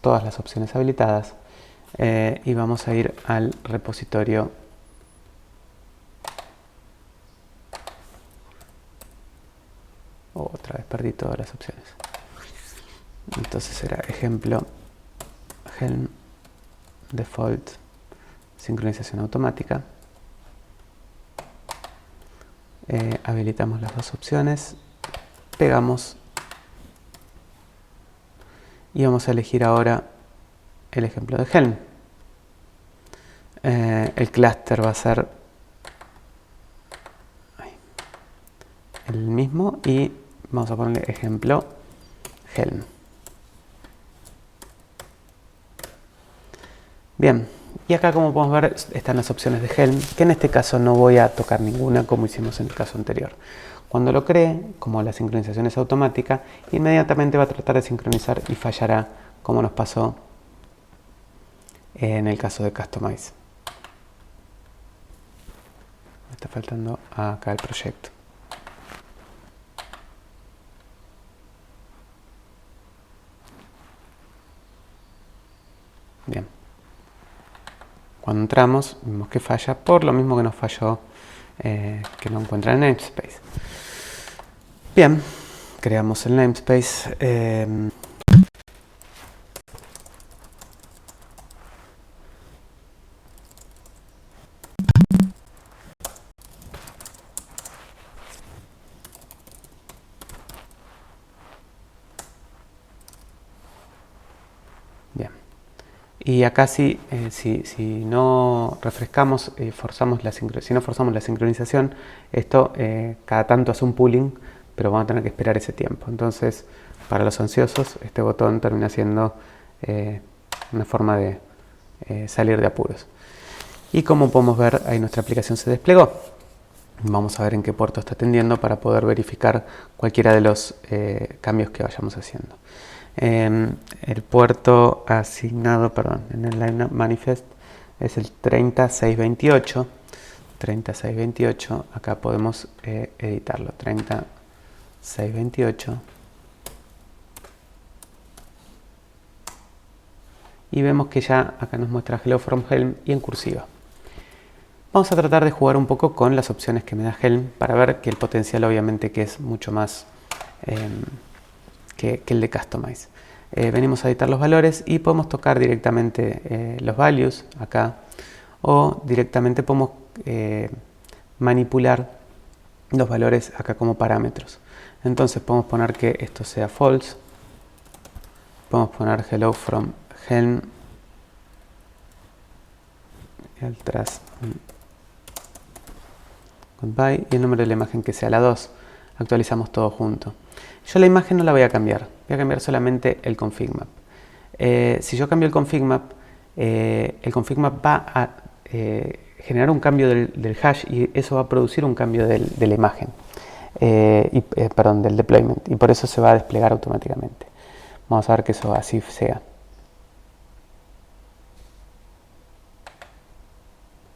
todas las opciones habilitadas. Y vamos a ir al repositorio otra vez perdí todas las opciones. Entonces será ejemplo Helm default sincronización automática. Habilitamos las dos opciones, pegamos y vamos a elegir ahora el ejemplo de Helm. El clúster va a ser el mismo y vamos a ponerle ejemplo Helm. Bien, y acá como podemos ver están las opciones de Helm, que en este caso no voy a tocar ninguna como hicimos en el caso anterior. Cuando lo cree, como la sincronización es automática, inmediatamente va a tratar de sincronizar y fallará como nos pasó en el caso de Customize. Me está faltando acá el proyecto. Bien. Cuando entramos, vemos que falla por lo mismo que nos falló que no encuentra el namespace. Bien, creamos el namespace. Bien. Y acá si no refrescamos, si no forzamos la sincronización, esto cada tanto hace un pooling, pero vamos a tener que esperar ese tiempo. Entonces, para los ansiosos, este botón termina siendo una forma de salir de apuros. Y como podemos ver, ahí nuestra aplicación se desplegó. Vamos a ver en qué puerto está atendiendo para poder verificar cualquiera de los cambios que vayamos haciendo. El puerto asignado, en el Lineup Manifest es el 30628. 30628, acá podemos editarlo. 30628. Y vemos que ya acá nos muestra Hello from Helm y en cursiva. Vamos a tratar de jugar un poco con las opciones que me da Helm para ver que el potencial obviamente que es mucho más que el de Customize. Venimos a editar los valores y podemos tocar directamente los values acá o directamente podemos manipular los valores acá como parámetros. Entonces podemos poner que esto sea false, podemos poner hello from Helm y al tras goodbye y el número de la imagen que sea la 2. Actualizamos todo junto. Yo la imagen no la voy a cambiar, voy a cambiar solamente el config map. Si yo cambio el config map va a generar un cambio del hash y eso va a producir un cambio de la imagen, del deployment, y por eso se va a desplegar automáticamente. Vamos a ver que eso así sea.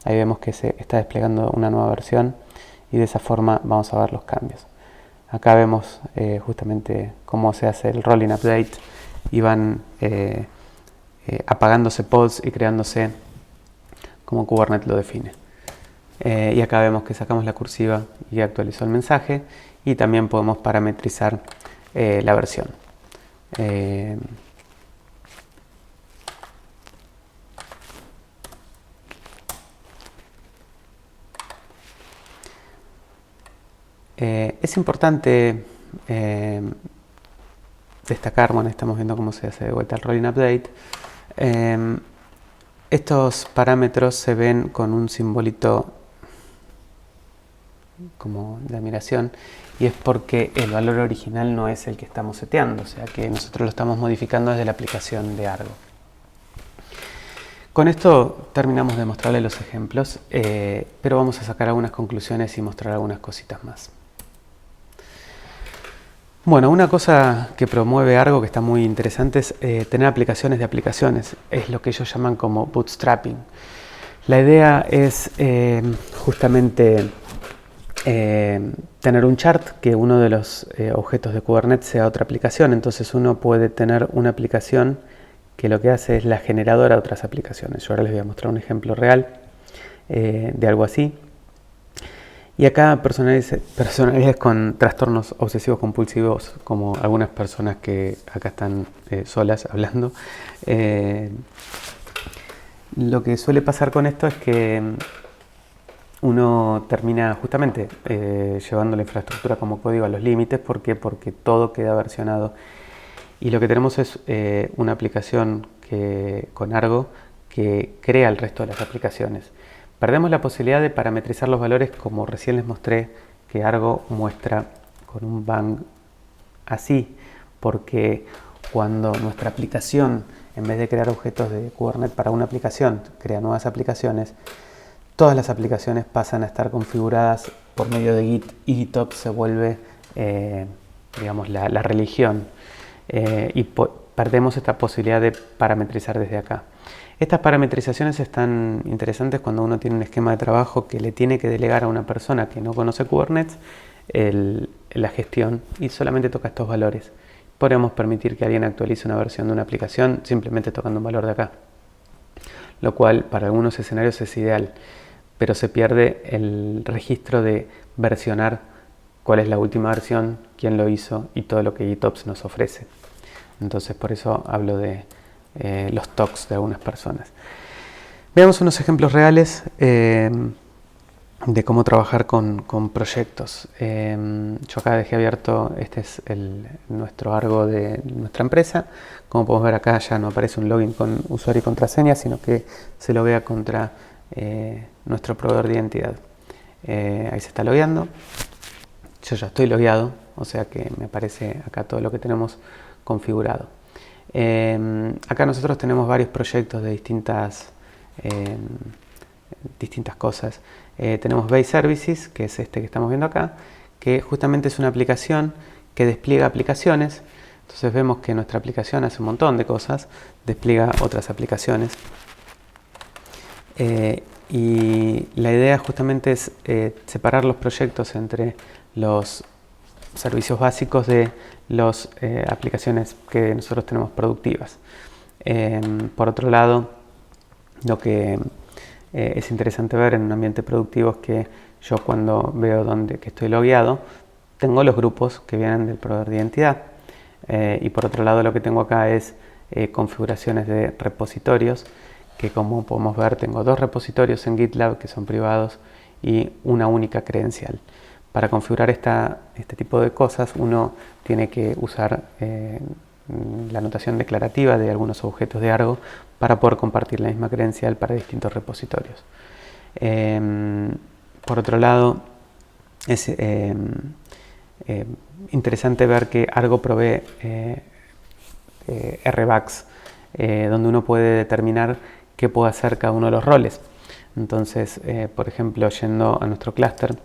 Ahí vemos que se está desplegando una nueva versión y de esa forma vamos a ver los cambios. Acá vemos justamente cómo se hace el rolling update y van apagándose pods y creándose como Kubernetes lo define. Y acá vemos que sacamos la cursiva y actualizó el mensaje y también podemos parametrizar la versión. Es importante destacar, bueno, estamos viendo cómo se hace de vuelta el rolling update. Estos parámetros se ven con un simbolito como de admiración y es porque el valor original no es el que estamos seteando, o sea que nosotros lo estamos modificando desde la aplicación de Argo. Con esto terminamos de mostrarles los ejemplos, pero vamos a sacar algunas conclusiones y mostrar algunas cositas más. Bueno, una cosa que promueve Argo que está muy interesante es tener aplicaciones de aplicaciones. Es lo que ellos llaman como bootstrapping. La idea es justamente tener un chart que uno de los objetos de Kubernetes sea otra aplicación. Entonces uno puede tener una aplicación que lo que hace es la generadora de otras aplicaciones. Yo ahora les voy a mostrar un ejemplo real de algo así. Y acá personalidades con trastornos obsesivos compulsivos, como algunas personas que acá están solas hablando. Lo que suele pasar con esto es que uno termina justamente llevando la infraestructura como código a los límites. ¿Por qué? Porque todo queda versionado. Y lo que tenemos es una aplicación con Argo que crea el resto de las aplicaciones. Perdemos la posibilidad de parametrizar los valores como recién les mostré que Argo muestra con un bang así, porque cuando nuestra aplicación, en vez de crear objetos de Kubernetes para una aplicación, crea nuevas aplicaciones, todas las aplicaciones pasan a estar configuradas por medio de Git y GitOps se vuelve digamos, la religión y perdemos esta posibilidad de parametrizar desde acá. Estas parametrizaciones están interesantes cuando uno tiene un esquema de trabajo que le tiene que delegar a una persona que no conoce Kubernetes la gestión y solamente toca estos valores. Podemos permitir que alguien actualice una versión de una aplicación simplemente tocando un valor de acá, lo cual para algunos escenarios es ideal, pero se pierde el registro de versionar cuál es la última versión, quién lo hizo y todo lo que GitOps nos ofrece. Entonces por eso hablo de los TOCs de algunas personas. Veamos unos ejemplos reales de cómo trabajar con proyectos. Yo acá dejé abierto, este es nuestro Argo de nuestra empresa. Como podemos ver acá ya no aparece un login con usuario y contraseña, sino que se lo vea contra nuestro proveedor de identidad. Ahí se está logueando. Yo ya estoy logueado, o sea que me aparece acá todo lo que tenemos configurado. Acá nosotros tenemos varios proyectos de distintas cosas. Tenemos Base Services, que es este que estamos viendo acá, que justamente es una aplicación que despliega aplicaciones. Entonces vemos que nuestra aplicación hace un montón de cosas, despliega otras aplicaciones. Y la idea justamente es separar los proyectos entre los servicios básicos de las aplicaciones que nosotros tenemos productivas. Por otro lado, lo que es interesante ver en un ambiente productivo es que yo cuando veo que estoy logueado, tengo los grupos que vienen del proveedor de identidad. Y por otro lado lo que tengo acá es configuraciones de repositorios, que como podemos ver tengo 2 repositorios en GitLab que son privados y una única credencial. Para configurar este tipo de cosas uno tiene que usar la notación declarativa de algunos objetos de Argo para poder compartir la misma credencial para distintos repositorios. Por otro lado, es interesante ver que Argo provee RBACs, donde uno puede determinar qué puede hacer cada uno de los roles. Entonces, por ejemplo, yendo a nuestro clúster,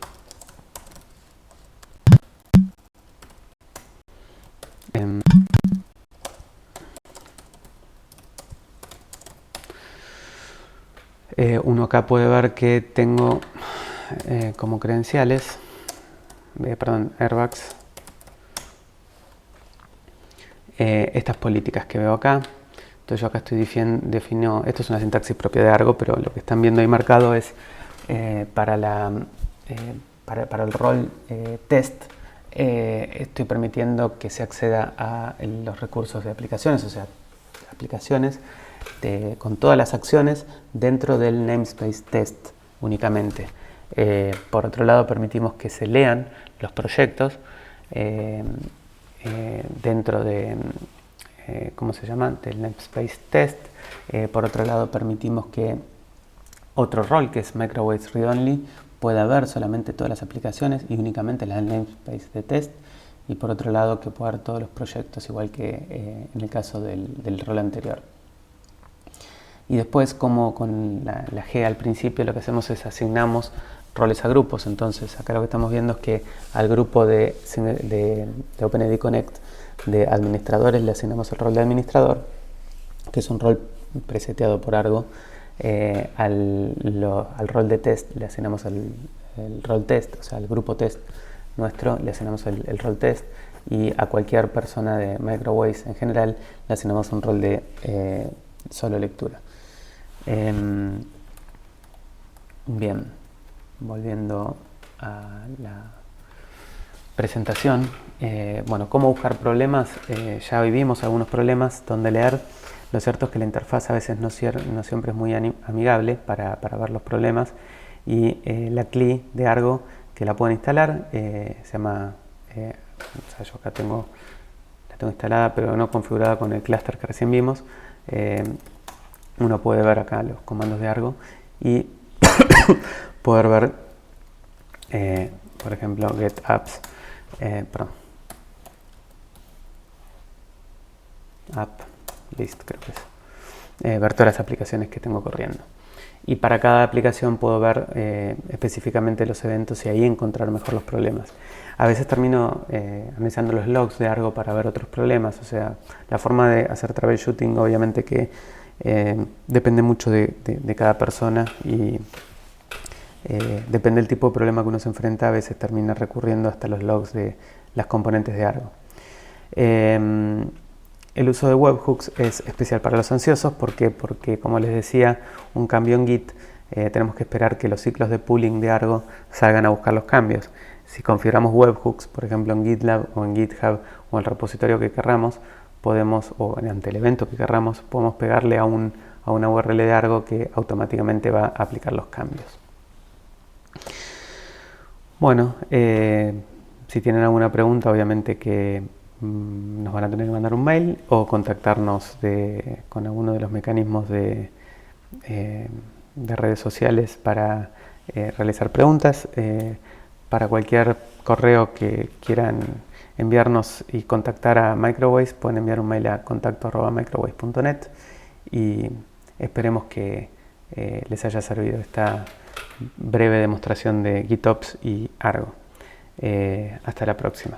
uno acá puede ver que tengo como credenciales, RBACs, estas políticas que veo acá. Entonces yo acá estoy defino, esto es una sintaxis propia de Argo, pero lo que están viendo ahí marcado es para el rol test. Estoy permitiendo que se acceda a los recursos de aplicaciones, o sea, aplicaciones con todas las acciones dentro del namespace test únicamente. Por otro lado, permitimos que se lean los proyectos dentro de, ¿cómo se llama?, del namespace test. Por otro lado, permitimos que otro rol, que es microwaves read only, pueda ver solamente todas las aplicaciones y únicamente las del namespace de test. Y por otro lado, que pueda ver todos los proyectos, igual que en el caso del rol anterior. Y después, como con la G al principio, lo que hacemos es asignamos roles a grupos. Entonces acá lo que estamos viendo es que al grupo de OpenID Connect de administradores le asignamos el rol de administrador, que es un rol preseteado por Argo. Al rol de test le asignamos el rol test, o sea, al grupo test nuestro le asignamos el rol test, y a cualquier persona de microwaves en general le asignamos un rol de solo lectura. Bien, volviendo a la presentación, bueno, ¿cómo buscar problemas? Ya vivimos algunos problemas donde leer. Lo cierto es que la interfaz a veces no siempre es muy amigable para ver los problemas, y la CLI de Argo, que la pueden instalar, se llama, o sea, yo acá la tengo instalada pero no configurada con el clúster que recién vimos. Uno puede ver acá los comandos de Argo y poder ver, por ejemplo, get apps, app list, creo que es, ver todas las aplicaciones que tengo corriendo. Y para cada aplicación puedo ver específicamente los eventos y ahí encontrar mejor los problemas. A veces termino analizando los logs de Argo para ver otros problemas. O sea, la forma de hacer troubleshooting obviamente que depende mucho de cada persona y depende del tipo de problema que uno se enfrenta. A veces termina recurriendo hasta los logs de las componentes de Argo. El uso de webhooks es especial para los ansiosos. ¿Por qué? Porque, como les decía, un cambio en Git, tenemos que esperar que los ciclos de pooling de Argo salgan a buscar los cambios. Si configuramos webhooks, por ejemplo en GitLab o en GitHub o en el repositorio que querramos, podemos, o ante el evento que querramos, podemos pegarle a una URL de Argo que automáticamente va a aplicar los cambios. Bueno, si tienen alguna pregunta, obviamente que nos van a tener que mandar un mail o contactarnos con alguno de los mecanismos de redes sociales para realizar preguntas. Para cualquier correo que quieran enviarnos y contactar a Microways, pueden enviar un mail a contacto@microways.net y esperemos que les haya servido esta breve demostración de GitOps y Argo. Hasta la próxima.